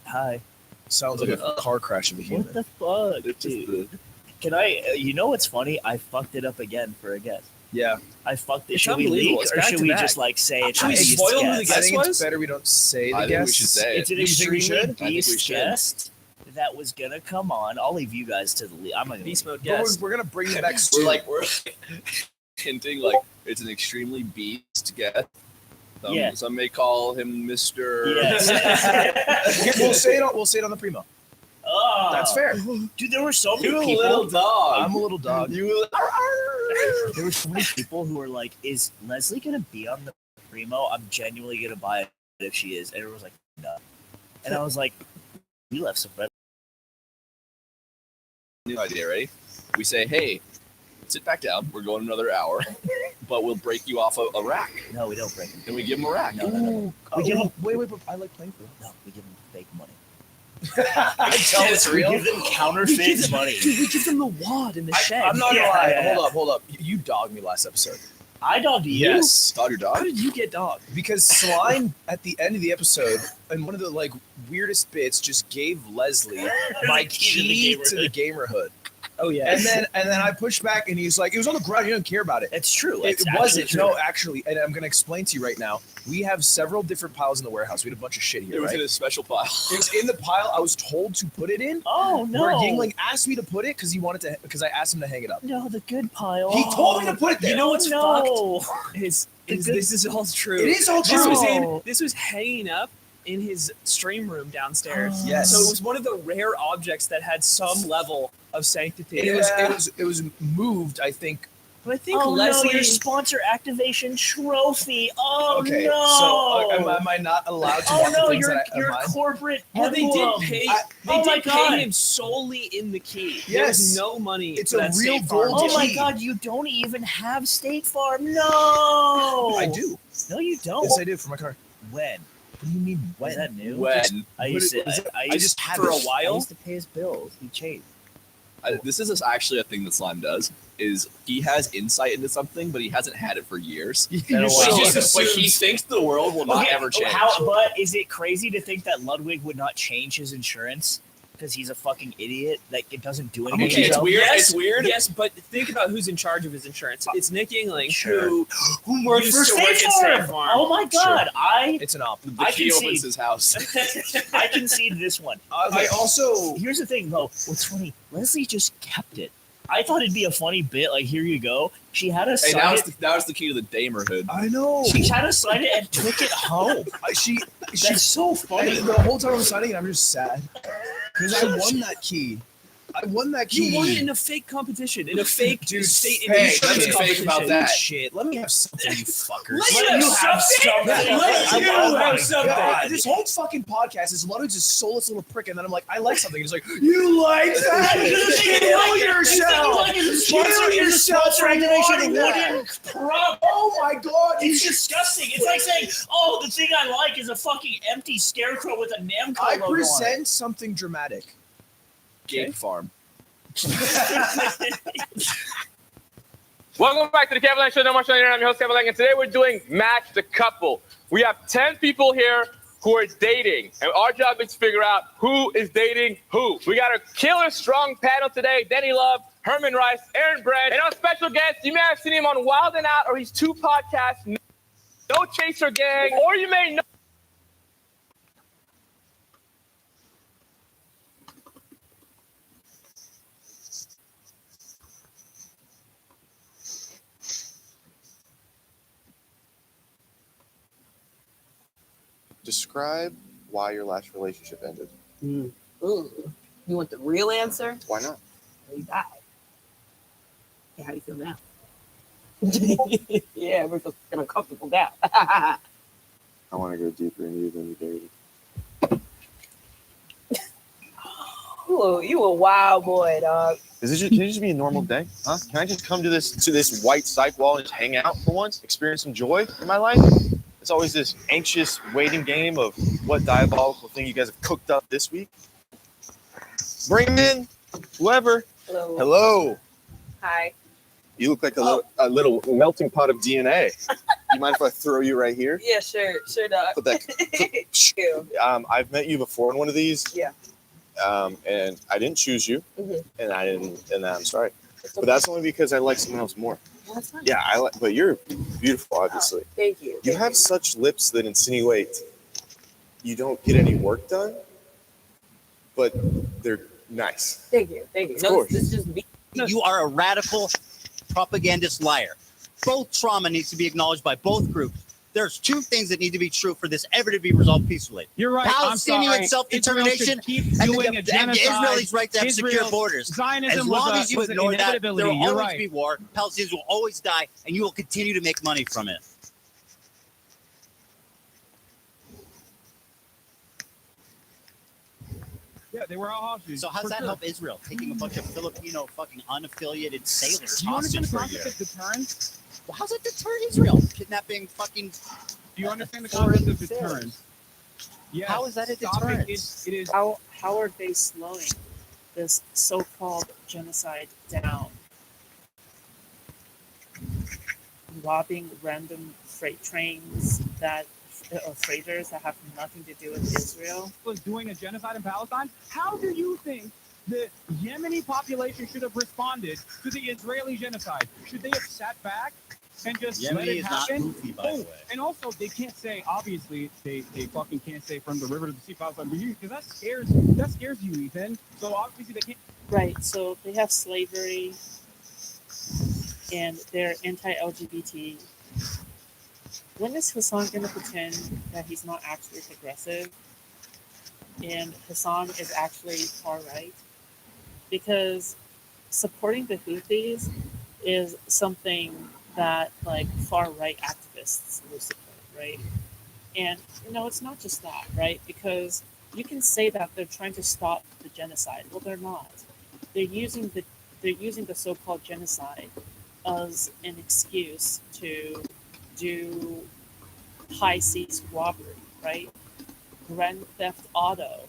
Hi. sounds like a car crash of a What human. the fuck, It's just dude? the Can I? You know what's funny? I fucked it up again for a guess. Yeah. I fucked it. It's Should we unbelievable. leak It's or back should to we back. just like say it's Should we a beast spoil who the I guess? guess think it's was? better we don't say the I think we guess. should say It's an You think we extremely should? I think we beast should. guest that was gonna come on. I'll leave you guys to the lead. I'm gonna Beast mode But guest. we're gonna bring it back. we're hinting like it's an extremely beast guest. Yeah. Some may call him Mr. Yes. We'll say it. We'll say it on the primo. Oh, That's fair. dude. There were so many You people. little dog. I'm a little dog. You There were so many people who were like, "Is Leslie gonna be on the primo? I'm genuinely gonna buy it if she is." And everyone was like, "No." And I was like, "We left some bread." new idea, ready? We say, hey, sit back down. We're going another hour, but we'll break you off a rack. No, we don't break them. And we give him a rack. No, no, no. We give them. wait, but I like playing for them. No, we give them fake money. Tell it's We real. give them counterfeit money. Dude, we give them the wad in the shed. I'm not gonna Yeah, lie. yeah. Hold up. You dogged me last episode. I dogged you. Yes. Dog your How dog? did you get dog? Because Slime at the end of the episode, in one of the like weirdest bits, just gave Leslie my key to the gamer hood. Oh yeah. And then I pushed back and he's like, it was on the ground, you don't care about it. It's true. It It's actually wasn't. true. No, actually, and I'm gonna explain to you right now. We have several different piles in the warehouse. We had a bunch of shit here. It was right? in a special pile. It was in the pile I was told to put it in. Oh no. Where Yingling asked me to put it because I asked him to hang it up. No, the good pile. He told me to put it there. You know what's no. Is The good- this is all true. It is all This true. this was hanging up in his stream room downstairs. Oh. Yes. So it was one of the rare objects that had some level of sanctity. It was moved, I think. But I think Oh Leslie. no, your sponsor activation trophy. Oh Okay, no. so am I not allowed to Oh want the no, things your that your mine? corporate Well, they did emblem. pay. I- They Oh my did God. pay him solely in the key. There Yes. was no money. It's for a that real State Farm gold deal. Oh my key. god, you don't even have State Farm. No. I do. No, you don't. Yes, I do for my car. When? What do you mean? Is that new? When? I used to. I I used just have for a it. I while. used to pay his bills. He changed. This is actually a thing that Slime does. Is he has insight into something, but he hasn't had it for years. Been a But while. he He just- but he thinks the world will not Okay, ever change. But is it crazy to think that Ludwig would not change his insurance because he's a fucking idiot that it doesn't do anything? Okay, it's himself? weird. Yes, It's weird. Yes, but think about who's in charge of his insurance. It's Nick Yingling, Sure. who works For to work State at State Farm. Farm. Oh my god, It's an op. The I key concede. opens his house. I concede this one. I also Here's the thing, though. What's funny? Leslie just kept it. I thought it'd be a funny bit. Like, here you go. She had us Hey, sign it. that was the key to the damerhood. I know. She had us sign it and took it home. She That's so funny. the whole time I'm signing it, I'm just sad because I won that key. I won that key. You won it in a fake competition, in a fake Dude, state hey, insurance nothing fake competition. about that. Shit. Let me have something, you fuckers. Let Let you you have something. Let you Oh my have something. God. This whole fucking podcast is Ludwig's a soulless little prick, and then I'm like, I like something. He's like, you like that? Kill yourself. Kill yourself for wanting that. Oh my god! It's disgusting. It's like saying, "Oh, the thing I like is a fucking empty scarecrow with a Namco I logo on it." present something dramatic. Gate farm. Welcome back to the Kevin Lang Show. No more show. I'm your host, Kevin Lang, and today we're doing Match the Couple. We have 10 people here who are dating, and our job is to figure out who is dating who. We got a killer strong panel today. Denny Love, Herman Rice, Aaron Brand, and our special guest, you may have seen him on Wild and Out or his 2 podcasts, No Chaser Gang, or you may know Describe why your last relationship ended. Ooh. You want the real answer? Why not? He died. Yeah, how do you feel now? Yeah, we're just uncomfortable now. I want to go deeper into you than you dated. You a wild boy, dog. Can it just be a normal day? Huh? Can I just come to this white psych wall and just hang out for once? Experience some joy in my life? It's always this anxious waiting game of what diabolical thing you guys have cooked up this week. Bring him in, whoever. Hello. Hello. Hi. You look like a little melting pot of DNA. You mind if I throw you right here? Yeah, sure, dog. Put that. I've met you before in one of these. Yeah. And I didn't choose you, Mm-hmm. and I'm sorry, but that's only because I like someone else more. Well, that's fine. Yeah, but you're beautiful, obviously. Oh, thank you. You have such lips that insinuate you don't get any work done, but they're nice. Thank you. Of course. This is just me. You are a radical propagandist liar. Both trauma needs to be acknowledged by both groups. There's two things that need to be true for this ever to be resolved peacefully. You're right. Palestinian self-determination and Israelis' right to have secure borders. Zionism as long as you ignore that, there will You're always right. be war. Palestinians will always die, and you will continue to make money from it. Yeah, they were all hostages. So how's for that sure. help Israel? Taking a bunch of Filipino fucking unaffiliated sailors Do you understand hostage the for a year. concept of deterrence? Well, how's it deter Israel? Kidnapping fucking... Do you understand the concept of deterrence? Yes. How is that a Stop it. deterrence? It is. How are they slowing this so-called genocide down? Robbing random freight trains or freighters that have nothing to do with Israel. Was doing a genocide in Palestine. How do you think the Yemeni population should have responded to the Israeli genocide? Should they have sat back and just let Yemeni it is not happen? goofy, by the way. And also, they can't say, obviously, they fucking can't say from the river to the sea, Palestine, because that scares you, Ethan. So obviously they can't. Right, so they have slavery and they're anti-LGBT. When is Hassan going to pretend that he's not actually progressive and Hassan is actually far right? Because supporting the Houthis is something that like far right activists will support, right? And it's not just that, right? Because you can say that they're trying to stop the genocide. Well, they're not. They're using the so-called genocide as an excuse to do high seas robbery, right? Grand Theft Auto,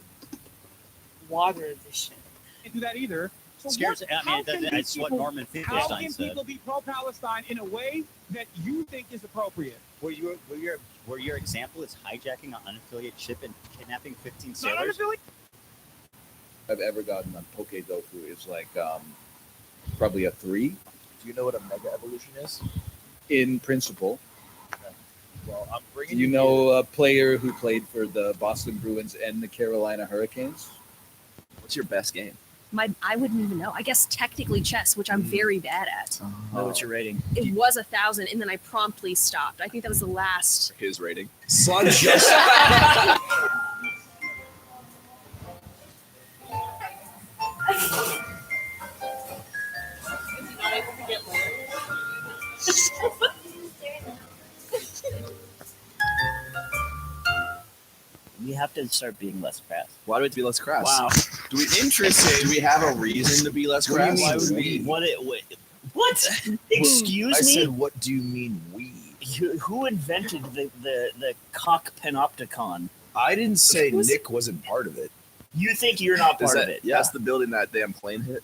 water edition. Can't do that either. So Scares, that's what Norman how Finkelstein can said. people be pro-Palestine in a way that you think is appropriate? Where your example is hijacking an unaffiliated ship and kidnapping 15 Not sailors? unaffiliated. I've ever gotten on Poke Doku is like probably a 3. Do you know what a mega evolution is? In principle. Well, I'm Do bringing you know a player who played for the Boston Bruins and the Carolina Hurricanes? What's your best game? I wouldn't even know. I guess technically chess, which I'm very bad at. know what's your rating? It was 1,000, and then I promptly stopped. I think that was the last. His rating. Son just. We have to start being less crass. Why do we have to be less crass? Wow. Do we have a reason to be less What do you crass? mean, What? Excuse I me? said, what do you mean we? Who invented the cock panopticon? I didn't say Was- Nick wasn't part of it. You think you're not part of it? Yeah. That's the building that damn plane hit.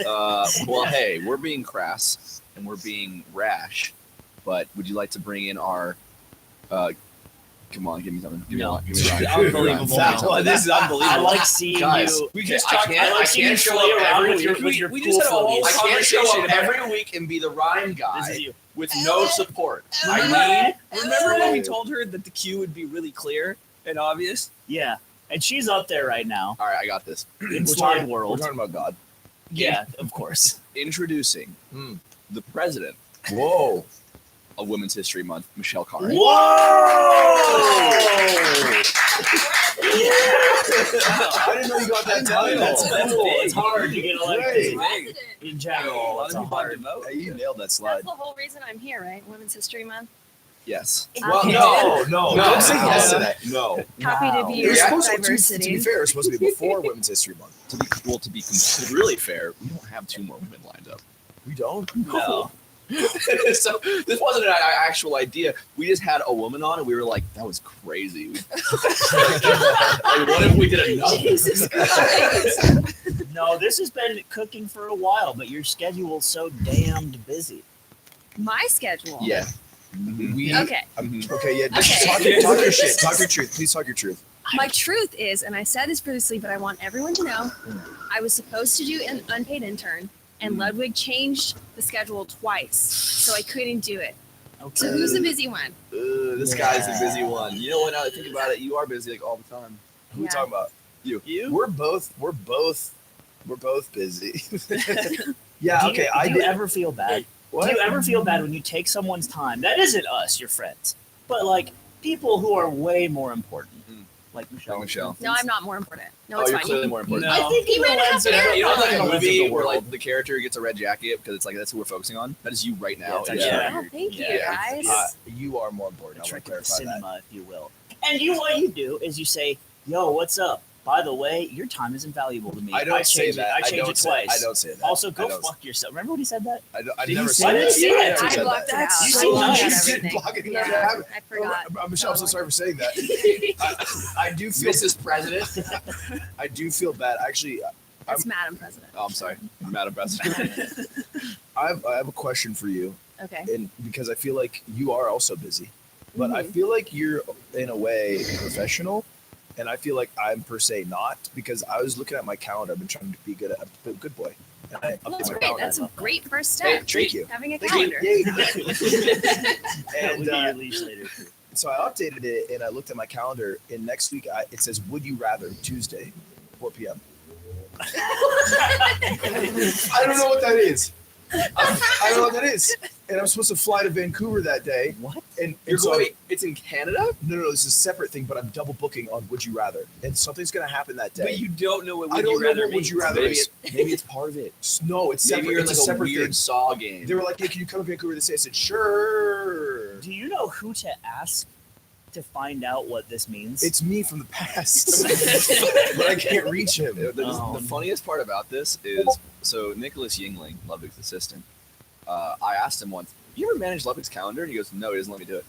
Well, hey, we're being crass and we're being rash, but would you like to bring in our? Come on, give me something. Give me a line. Give me a line. Unbelievable. Wow, this is unbelievable. I like seeing Guys, you. we just I talked. can't- I I seeing can't you show play up around every with your- week. with your We just had a pool whole floaties. conversation. I can't show up about- every week and be the rhyme guy This is you. with no support. Remember when we told her that the cue would be really clear and obvious? Yeah, and she's up there right now. All right, I got this. In Slide We're World. talking about God. Yeah, of course. Introducing the president. Whoa. Of Women's History Month, Michelle Carey. Whoa! That's cool. It's hard to get elected. President. In general, it's a hard. Hey, you nailed that That's slide. the whole reason I'm here, right? Women's History Month. Yes. Well, no, don't say yes to that. No. Happy to be You're your supposed to diversity. be fair, it's supposed to be before Women's History Month. To be really fair, we don't have 2 more women lined up. We don't? No. So this wasn't an actual idea. We just had a woman on, and we were like, "That was crazy." Like, what if we did another? Jesus Christ. No, this has been cooking for a while, but your schedule's so damned busy. My schedule. Yeah. We, Okay. Okay, yeah. Okay. Talk your shit. Talk your truth. Please talk your truth. My truth is, and I said this previously, but I want everyone to know, I was supposed to do an unpaid intern, and Ludwig changed the schedule twice, so I couldn't do it. Okay. So who's the busy one? This guy's the busy one. You know what? Now that I think about it, you are busy like all the time. Who are we talking about? You. We're both busy. Yeah, Do okay. you, do you ever feel bad? What? Do you ever feel bad when you take someone's time? That isn't us, your friends, but like people who are way more important, like Michelle. No, I'm not more important. No, Oh, it's you're fine. clearly more important. No. I think he might have You know, like in a Lens of movie the where world. like the character gets a red jacket because it's like that's who we're focusing on. That is you right now. Yeah, it's actually- Oh, thank you, Yeah. guys. You are more important. A I want trick to of the clarify that. cinema, if you will. And what you do is you say, "Yo, what's up? By the way, your time is invaluable to me." I don't say changed that. I I changed don't it say- twice. I don't say that. Also, I go don't- fuck yourself. Remember what he said that? I Did never you said say that. that? I never I said blocked that. it out. You I said blocked that. out You did everything. block it. Yeah, I forgot. Michelle, I'm so sorry for saying that. I do feel Mrs. President. I do feel bad. Actually, That's Madam President. Oh, I'm sorry, Madam President. I have a question for you, Okay. and because I feel like you are also busy, but I Mhm. feel like you're in a way professional, and I feel like I'm per se not, because I was looking at my calendar. I've been trying to be a good boy. And I Well, update that's my great. calendar. That's a great first Hey, step. thank you. Having a Thank calendar. you. That And would be your leash later. so I updated it, and I looked at my calendar, and next week it says "Would you rather" Tuesday, 4 p.m. I don't know what that is. I don't know what that is. And I'm supposed to fly to Vancouver that day. What? And You're so going. It's in Canada, no, this is a separate thing, but I'm double booking on Would You Rather, and something's gonna happen that day. but you don't know what I Would don't You know Rather what Would means. You Rather Maybe is. maybe it's part of it. No, it's separate. Maybe you're in it's like a a separate weird thing. Saw game. They were like, "Hey, can you come to Vancouver?" They say, I said, "Sure." Do you know who to ask to find out what this means? It's me from the past, but I can't reach him. The funniest part about this is so Nicholas Yingling, Ludwig's assistant. I asked him once, "Do you ever manage Ludwig's calendar?" And he goes, "No, he doesn't let me do it."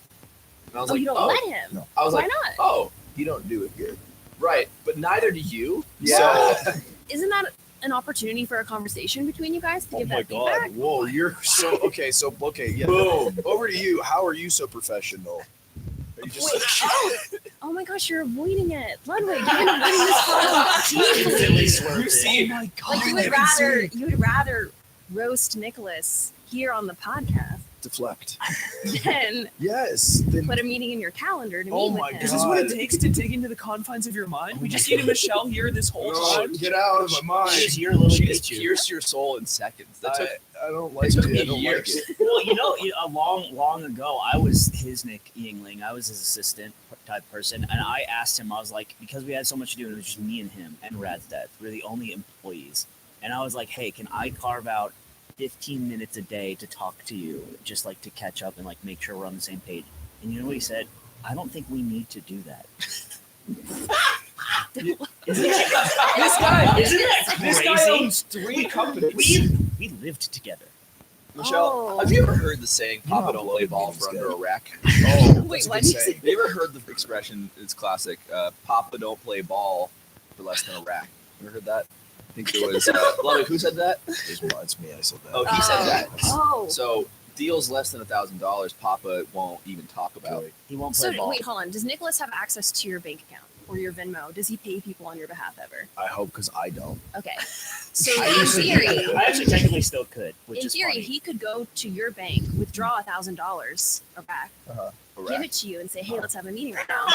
And I was Oh, like, you don't "Oh." let him. No. I was Why like, not? "Oh, You don't do it good. right," but neither do you. Yeah. So, Isn't that an opportunity for a conversation between you guys to Oh give my that god! feedback? Whoa, you're so okay. So okay, yeah. boom. Over to you. How are you so professional? Are you just Oh my gosh, you're avoiding it. Ludwig, you've been avoiding this for Really deeply. swerved it. See, my god! Like you would rather roast Nicholas here on the podcast deflect. than Yes. Then put a meeting in your calendar to Oh meet my with him. Is this what it takes to dig into the confines of your mind? We just needed Michelle here this whole time. get out of my mind. She's your little She just bitch. pierced your soul in seconds. That took I don't like it took it. me I don't like years. it. Well, a long ago, I was his Nick Yingling. I was his assistant type person, and I asked him. I was like, because we had so much to do, and it was just me and him and Rad's dad. We're the only employees, and I was like, hey, can I carve out 15 minutes a day to talk to you, just like to catch up and like make sure we're on the same page? And you know what he said? I don't think we need to do that. Isn't that This guy crazy? owns 3 companies. We lived together. Michelle, Oh. have you ever heard the saying You know "Papa how don't blow play the ball beans for get. under a rack"? Oh, Wait, that's a what good did you saying. say? Have you ever heard the expression? It's classic. "Papa don't play ball for less than a rack." Ever heard that? I think it was Ludwig. Who said that? It's me. I said that. Oh, he said that. Oh. So deals less than $1,000, Papa won't even talk about. He won't So play ball. wait, hold on. Does Nicholas have access to your bank account or your Venmo? Does he pay people on your behalf ever? I hope, because I don't. Okay. So I in actually- theory, I actually technically still could, which in is theory, funny. he could go to your bank, withdraw $1,000 back, give it to you and say, hey, let's have a meeting right now.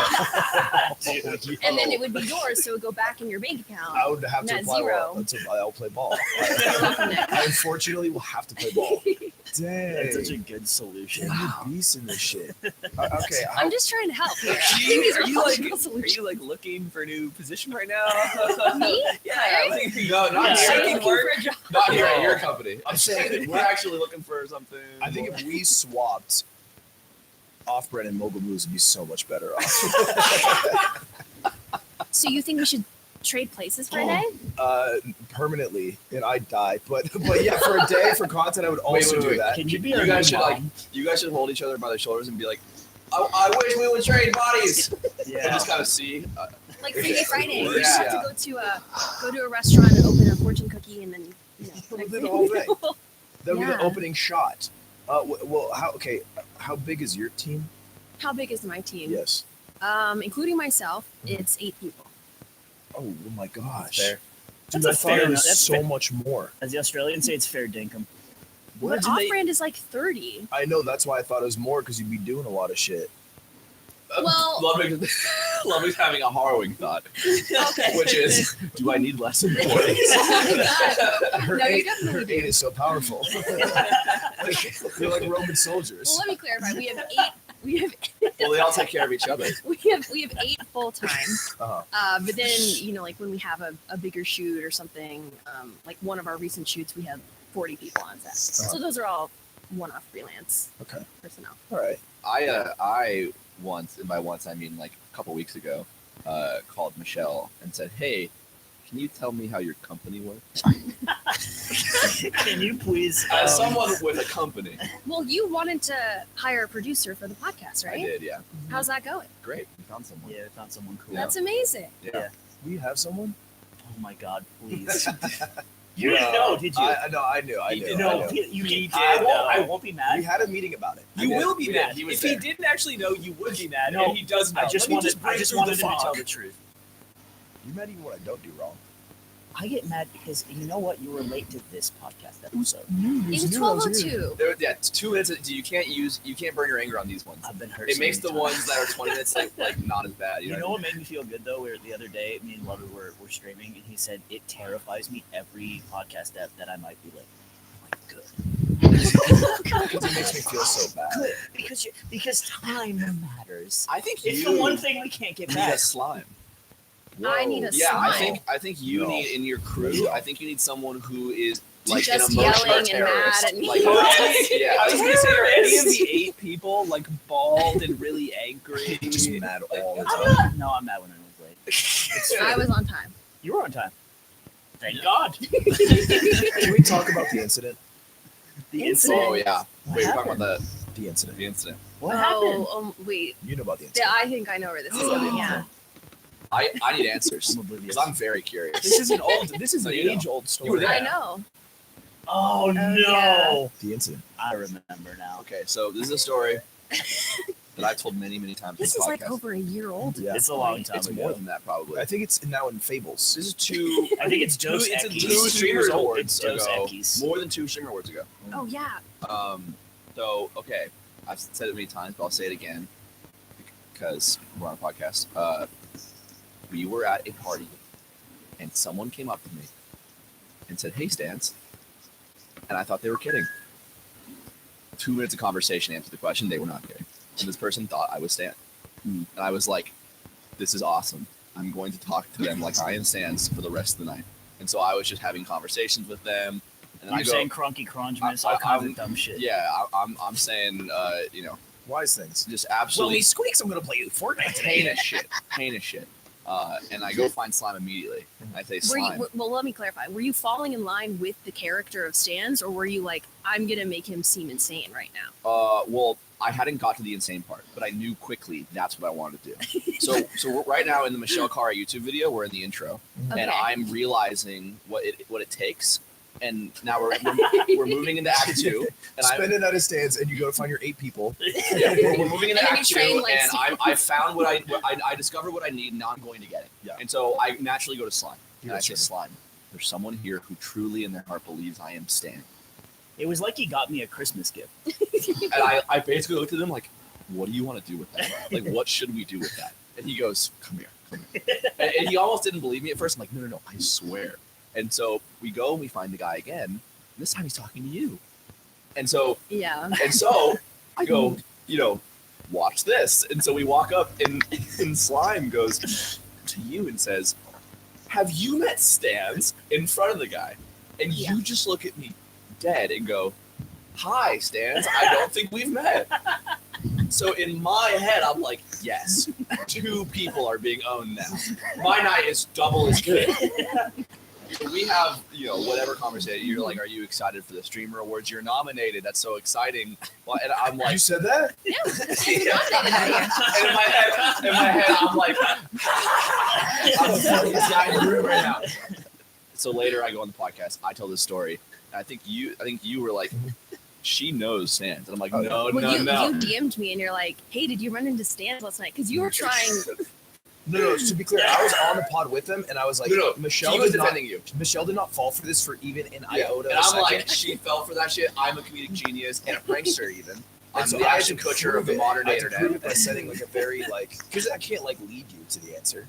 And then it would be yours, so it would go back in your bank account. I would have to Net apply zero. I'll play ball. I unfortunately will have to play ball. Dang. That's such a good solution. You're beast in this shit. Okay. I'm just trying to help here. Are you like looking for a new position right now? Me? Yeah. Hi. No, not Yeah, here. looking for a job. Not here at your company. I'm saying we're actually looking for something. I think if we swapped Off-Brand and Mogul Moves, would be so much better off. So you think we should trade places for a day? Permanently, and I die. But yeah, for a day for content, I would also do that. Can you be You our guys new should mom? you guys should hold each other by the shoulders and be like, I wish we would trade bodies. Yeah. And just kind of see. Like Freaky Friday, Yeah. we just have to go to a restaurant and open a fortune cookie, and then We'll do the whole thing. That'll be the Yeah. opening shot. Well, how big is your team? How big is my team? Yes. Including myself, it's 8 people. Oh my gosh. Fair. Dude, That's I a thought fair it enough. was That's so fair. much more. As the Australians say, it's fair dinkum. But do they- off-brand is like 30. I know, that's why I thought it was more, because you'd be doing a lot of shit. Well- Ludwig's having a harrowing thought, Okay. which is, do I need less employees? Her No, you eight, definitely her do. 8 is so powerful. They're like Roman soldiers. Well, let me clarify. We have 8. We have Well, they all take care of each other. we have 8 full time. But then like when we have a bigger shoot or something, like one of our recent shoots, we have 40 people on set. So those are all one-off freelance personnel. All right. I once, and by once I mean like a couple weeks ago, called Michelle and said, "Hey, can you tell me how your company works?" Can you please? As someone with a company, Well, you wanted to hire a producer for the podcast, right? I did. Yeah, How's that going? great. We found someone. Yeah, we found someone cool. That's amazing. Yeah. We have someone? Oh my god, please. You didn't know, did you? I knew. No, you did. I won't be mad. We had a meeting about it. You will be We did. mad. He was If there. he didn't actually know, you would be mad. No, and he does know. I just Let me wanted break through him the to tell fog. the truth. You mad even when I don't do wrong. I get mad because you know what? You relate to this podcast episode. It was 12:02. Yeah, it's 2 minutes. You can't burn your anger on these ones. I've been hurt. It so makes many the times. ones that are 20 minutes like not as bad. You know what made me feel good though? Where the other day, me and Ludwig were streaming, and he said it terrifies me every podcast that I might be late. I'm like, good. Because it makes me feel so bad. Good, because time matters. I think It's you the one thing we can't get need back. a slime. I need a Yeah, slime. I think you No. need in your crew. I think you need someone who is like Just an emotional yelling and terrorist. mad at me. Like, yeah, I was going to say, are any of the 8 people like bald and really angry? Just mad all the I'm time. not. No, I'm mad when I was late. I was on time. You were on time. Thank God. Can we talk about the incident? The incident. Oh yeah. What Wait, we're talking happened? about The incident. the incident. What happened? Wait. You know about the Yeah, incident. I think I know where this is going. Yeah. I need answers I'm oblivious. because I'm very curious. This is an No, you know. age-old You were story. there. I know. Oh no! yeah. The incident. I remember now. Okay, so this is a story that I've told many time. This on is the like podcast. over a year old. Yeah. It's a long time It's ago. more than that probably. I think it's now in Fables. This is 2. I think it's Dos It's Equis. 2 Streamers Awards It's Dos ago. Equis. More than 2 Streamer Awards ago. Oh yeah. So okay, I've said it many times, but I'll say it again because we're on a podcast. We were at a party, and someone came up to me and said, "Hey, Stans," and I thought they were kidding. 2 minutes of conversation answered the question. They were not kidding. And this person thought I was Stan, and I was like, "This is awesome. I'm going to talk to them like I am Stans for the rest of the night." And so I was just having conversations with them. And then You're I go, saying crunky crunchmas, all kinds of dumb shit. yeah, I'm saying, Wise things. just Well, absolutely he squeaks. I'm going to play Fortnite today. heinous shit. And I go find Slime immediately. And I say, Were Slime. you, well, let me clarify. Were you falling in line with the character of Stans, or were you like, I'm gonna make him seem insane right now? Well, I hadn't got to the insane part, but I knew quickly that's what I wanted to do. So we're right now in the Michelle Cara YouTube video, we're in the intro, Okay. and I'm realizing what it takes. And now we're moving into Act 2. And Spend a night of stands, and you go to find your 8 people. we're moving into And then Act 2, you train, like, and I found what I discovered what I need, and now I'm going to get it. Yeah. And so I naturally go to Slime. And I That's say, right. Slime, there's someone here who truly in their heart believes I am Stan. It was like he got me a Christmas gift. And I basically looked at him like, what do you want to do with that? Like, what should we do with that? And he goes, come here. And he almost didn't believe me at first. I'm like, no, I swear. And so we go and we find the guy again. And this time he's talking to you. And so I go, watch this. And so we walk up and Slime goes to you and says, have you met Stans in front of the guy? And you just look at me dead and go, hi, Stans. I don't think we've met. So in my head, I'm like, yes, 2 people are being owned now. My night is double as good. So we have, whatever conversation. You're like, are you excited for the Streamer Awards? You're nominated. That's so exciting. Well, and I'm like, You said that? Yeah. And in my head, I'm like, I'm the funniest guy in the room right now. So later, I go on the podcast. I tell this story. And I think you were like, she knows Stans. And I'm like, no. You DM'd me and you're like, hey, did you run into Stans last night? Because you were trying. No, to be clear, I was on the pod with them, and I was like, Michelle was did not, defending you. Michelle did not fall for this for even an iota. And I'm like, she fell for that shit. I'm a comedic genius and a prankster even. I'm the Ashton Kutcher of the modern internet. I prove it by sending like a very because I can't lead you to the answer.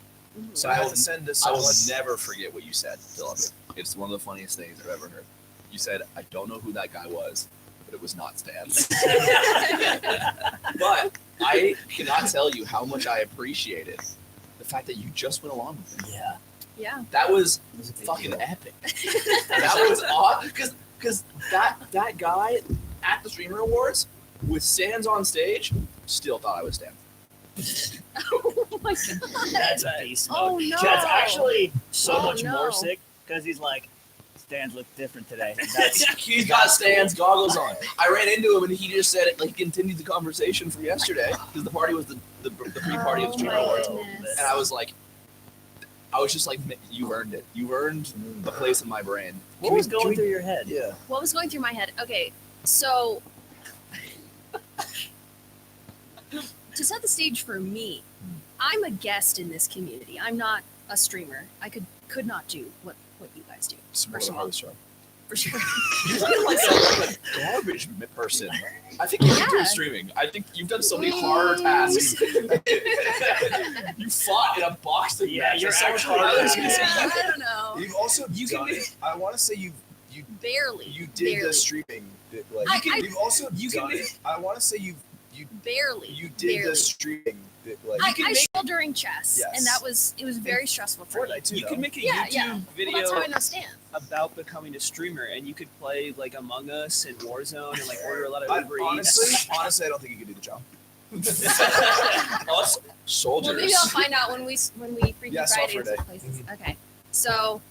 So I have to send this. I will never forget what you said, Philip. It's one of the funniest things I've ever heard. You said, I don't know who that guy was, but it was not Stans. But I cannot tell you how much I appreciated the fact that you just went along with it. Yeah. That was fucking epic. That was odd because that guy at the Streamer Awards with Stans on stage still thought I was Stan. Oh my god. That's beast mode. Oh no. That's actually so much no. more sick because he's like, Stans look different today. He's got Stan's goggles on. I ran into him and he just said it like he continued the conversation from yesterday because the party was the pre-party of the Streamer Awards, and I was just like, you earned it. You earned a place in my brain. What was going through your head? Yeah. What was going through my head? Okay, so to set the stage for me, I'm a guest in this community. I'm not a streamer. I could not do what you guys do. First of all, for sure. You're like a garbage person. I think you should do streaming. I think you've done so many hard tasks. You fought in a boxing match. You're so much actually harder than I don't know. You've also done it. I want to say you Barely. You did barely. the streaming. Like you've also done it. I want to say you barely. You did barely. the streaming. Like I struggled during chess, and it was very stressful for me. You could make a Yeah, YouTube yeah. video Well, that's how I know Stan. about becoming a streamer, and you could play like Among Us and Warzone and like order a lot of Uber honestly, Eats. I don't think you could do the job. Us soldiers. Well, maybe I'll find out when we Freaky Yeah, Friday software and stuff day. places. Okay, so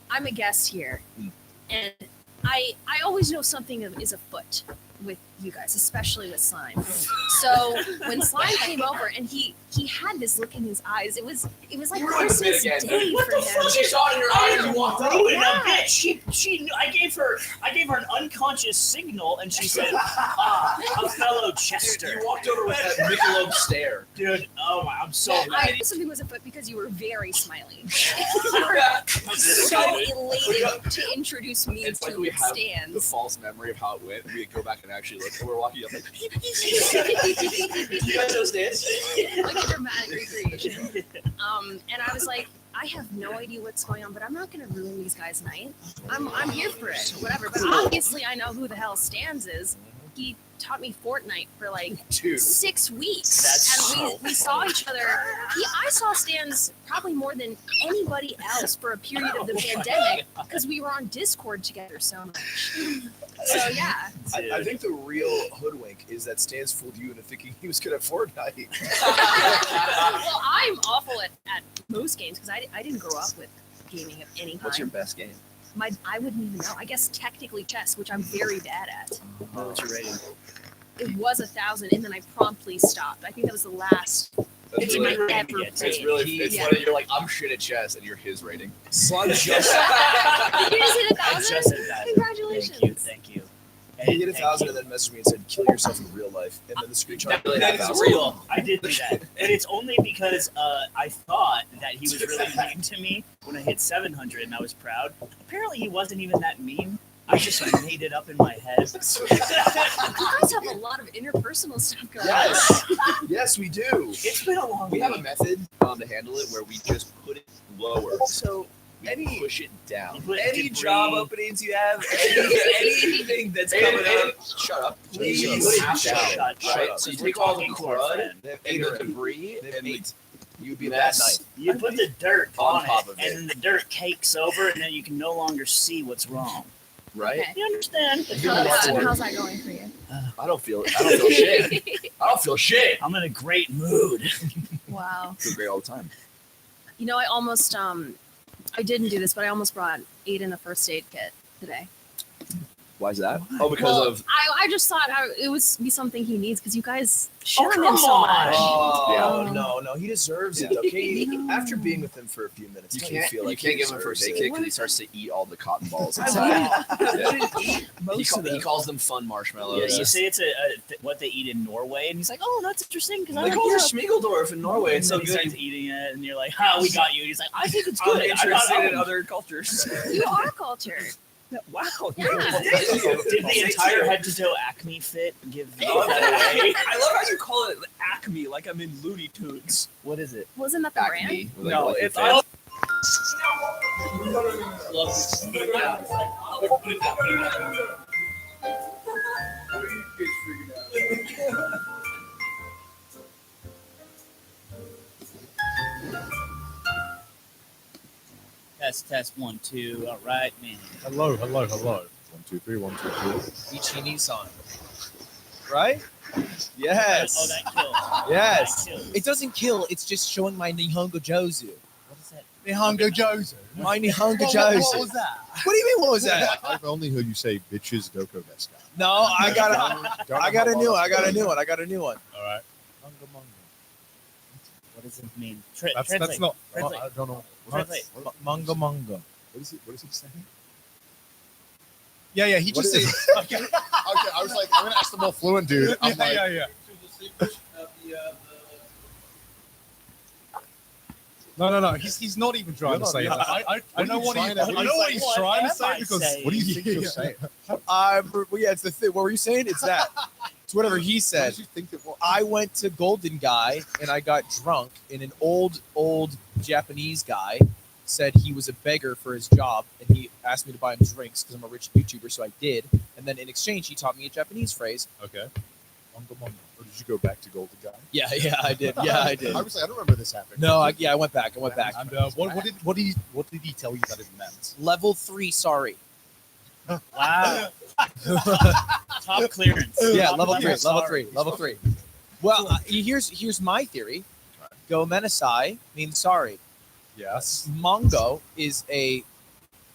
I'm a guest here, and I always know something is afoot with you guys, especially with Slime. So when Slime came over and he had this look in his eyes, it was like Christmas Day for him. She saw it in your eyes. You walked out. Ruin a bitch. She. I gave her an unconscious signal, and she said, "A fellow Chester." You walked over with that Michelob stare, dude. Oh my, I'm so I mad. knew something was afoot because you were very smiley. You were so elated to introduce me It's to like we have Stans. the false memory of how it went. We go back and actually look, and we're walking up like, you guys know Stans? Like a dramatic recreation. And I was like, I have no idea what's going on, but I'm not going to ruin these guys' night. I'm here for it, whatever. But obviously, I know who the hell Stans is. He taught me Fortnite for like 6 weeks. That's and we saw each other. I saw Stans probably more than anybody else for a period of the pandemic because we were on Discord together so much. So yeah. I think the real hoodwink is that Stans fooled you into thinking he was good at Fortnite. Well, I'm awful at most games because I didn't grow up with gaming of any kind. What's your best game? I wouldn't even know. I guess technically chess, which I'm very bad at. What's your rating? It was 1,000, and then I promptly stopped. I think that was the last It's game I really, ever played. it's really, it's Yeah. funny. You're like, I'm shit at chess, and you're his rating. Slime just. Did you just hit I 1,000? just said that. Congratulations. Thank you. He hit 1,000 and then messaged me and said, "Kill yourself in real life." And then the screenshot. That's real. I did do that, and it's only because I thought that he was really mean to me when I hit 700, and I was proud. Apparently, he wasn't even that mean. I just made it up in my head. You guys have a lot of interpersonal stuff going on. Yes, yes, we do. It's been a long We week. have a method to handle it where we just put it lower. So We push it down. any job openings you have, anything that's Hey, coming hey, up, shut up. please Put it down. shut Right? up. So you We're take all the talking to our crud friend. and the debris, and you'd be a bad Yes. night. You put the dirt On on, top it, of it. and then the dirt cakes over, and then you can no longer see what's wrong. Right? Okay. You understand? How's that going for you? I don't feel shit. I don't feel shit. I'm in a great mood. Wow. I feel great all the time. You know, I almost I didn't do this, but I almost brought Aiden a first aid kit today. Why is that? Oh, because of I just thought it would be something he needs because you guys shit on come him so on. much. oh Yeah. no, he deserves it. Okay, after being with him for a few minutes, you don't can't feel like give he him a first deserves aid it? kit because he starts to eat all the cotton balls I inside. wouldn't eat most of them. He calls them fun Yeah, marshmallows. you say it's what they eat in Norway, and he's like, "Oh, that's interesting because I They like call it Europe." Schmiegeldorf in Norway. It's so And then he good. starts eating it, and you're like, "Ha, we got you." And he's like, "I think it's I'm good." interested in other cultures. You are cultured. Wow. Yeah. Did the entire head to toe Acme fit give that away? I love how you call it Acme, like I'm in Looney Tunes. What is it? Wasn't that the brand? Acme. No, it's Test 1 2. All right, man. Hello. 1, 2, 3, 1, 2, 3. Ichi Nissan. Right? Yes. Oh, that kills. Yes. That kills. It doesn't kill. It's just showing my Nihongo Jozu. What is that? Nihongo Jozu. My Nihongo What Jozu. was that? What do you mean? What was that? I've only heard you say bitches doko desu. No, I got a new one. I got a new one. All right. What does it mean? That's Translate. not. Translate. I don't know. Translate. Manga manga. What is he saying? Yeah. He What just is- said. Okay. I was like, I'm gonna ask the more fluent dude. I'm like, yeah. No. He's not even trying to say that. I know what he's trying to say because what do you think you're saying? Yeah, it's the thing. What were you saying? It's that. It's whatever he What said. did you think it was? I went to Golden Guy and I got drunk, and an old Japanese guy said he was a beggar for his job, and he asked me to buy him drinks because I'm a rich YouTuber, so I did. And then in exchange, he taught me a Japanese phrase. Okay. Mongo. Or did you go back to Golden Guy? Yeah, I did. Yeah, I did. I was like, I don't remember this happening. No, I went back. And what did he tell you that it meant? Level 3, sorry. Wow. Top clearance. Yeah, Top level level 3. Well, here's my theory. Gomenasai means sorry. Yes. Mongo is a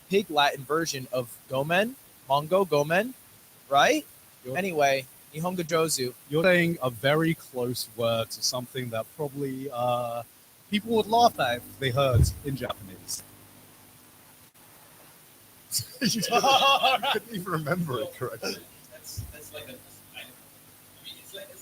pig Latin version of gomen. Mongo, gomen, right? Anyway, Nihongo Jozu. You're saying a very close word to something that probably people would laugh at if they heard in Japanese. I couldn't even remember it correctly. That's like a. I mean, it's like a.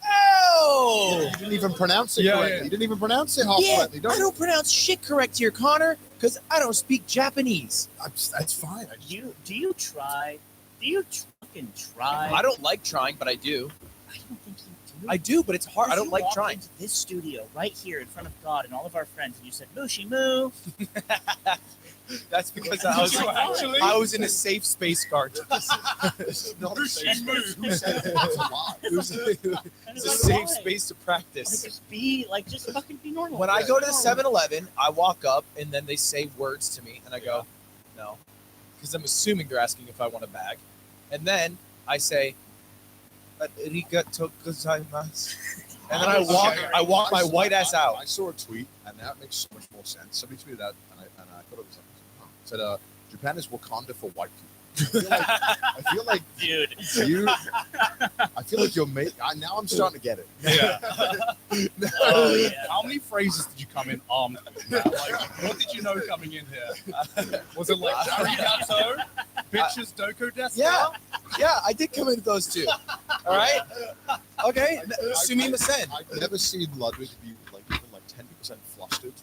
Oh! You didn't even pronounce it correctly. Yeah. You didn't even pronounce it half Yeah, correctly. I don't pronounce shit correct here, Connor, because I don't speak Japanese. That's fine. Do you try? Do you fucking try? I don't like trying, but I do. I don't think you do. I do, but it's hard. I Because don't you like walked trying. into this studio right here in front of God and all of our friends, and you said "Mooshi moo." That's because I was in a safe space, guard. This is not a safe space. Who said it? That's a lie. It was a safe space to practice. Just fucking be normal. When I go to the 7-Eleven, I walk up and then they say words to me, and I go, no, because I'm assuming they're asking if I want a bag, and then I say, "Arigatou gozaimasu," and then I walk my white ass out. I saw a tweet, and that makes so much more sense. Somebody tweeted out, and I thought it was like, said, Japan is Wakanda for white people. I feel like dude, I feel like you're now I'm starting to get it. Yeah. Oh, yeah. How many phrases did you come in armed with? Matt? Like, what did you know coming in here? Was it like arigato, bitches, doko desu? Yeah, I did come in with those two. All right. Okay. Sumimasen. I've never seen Ludwig be like even like 10% flustered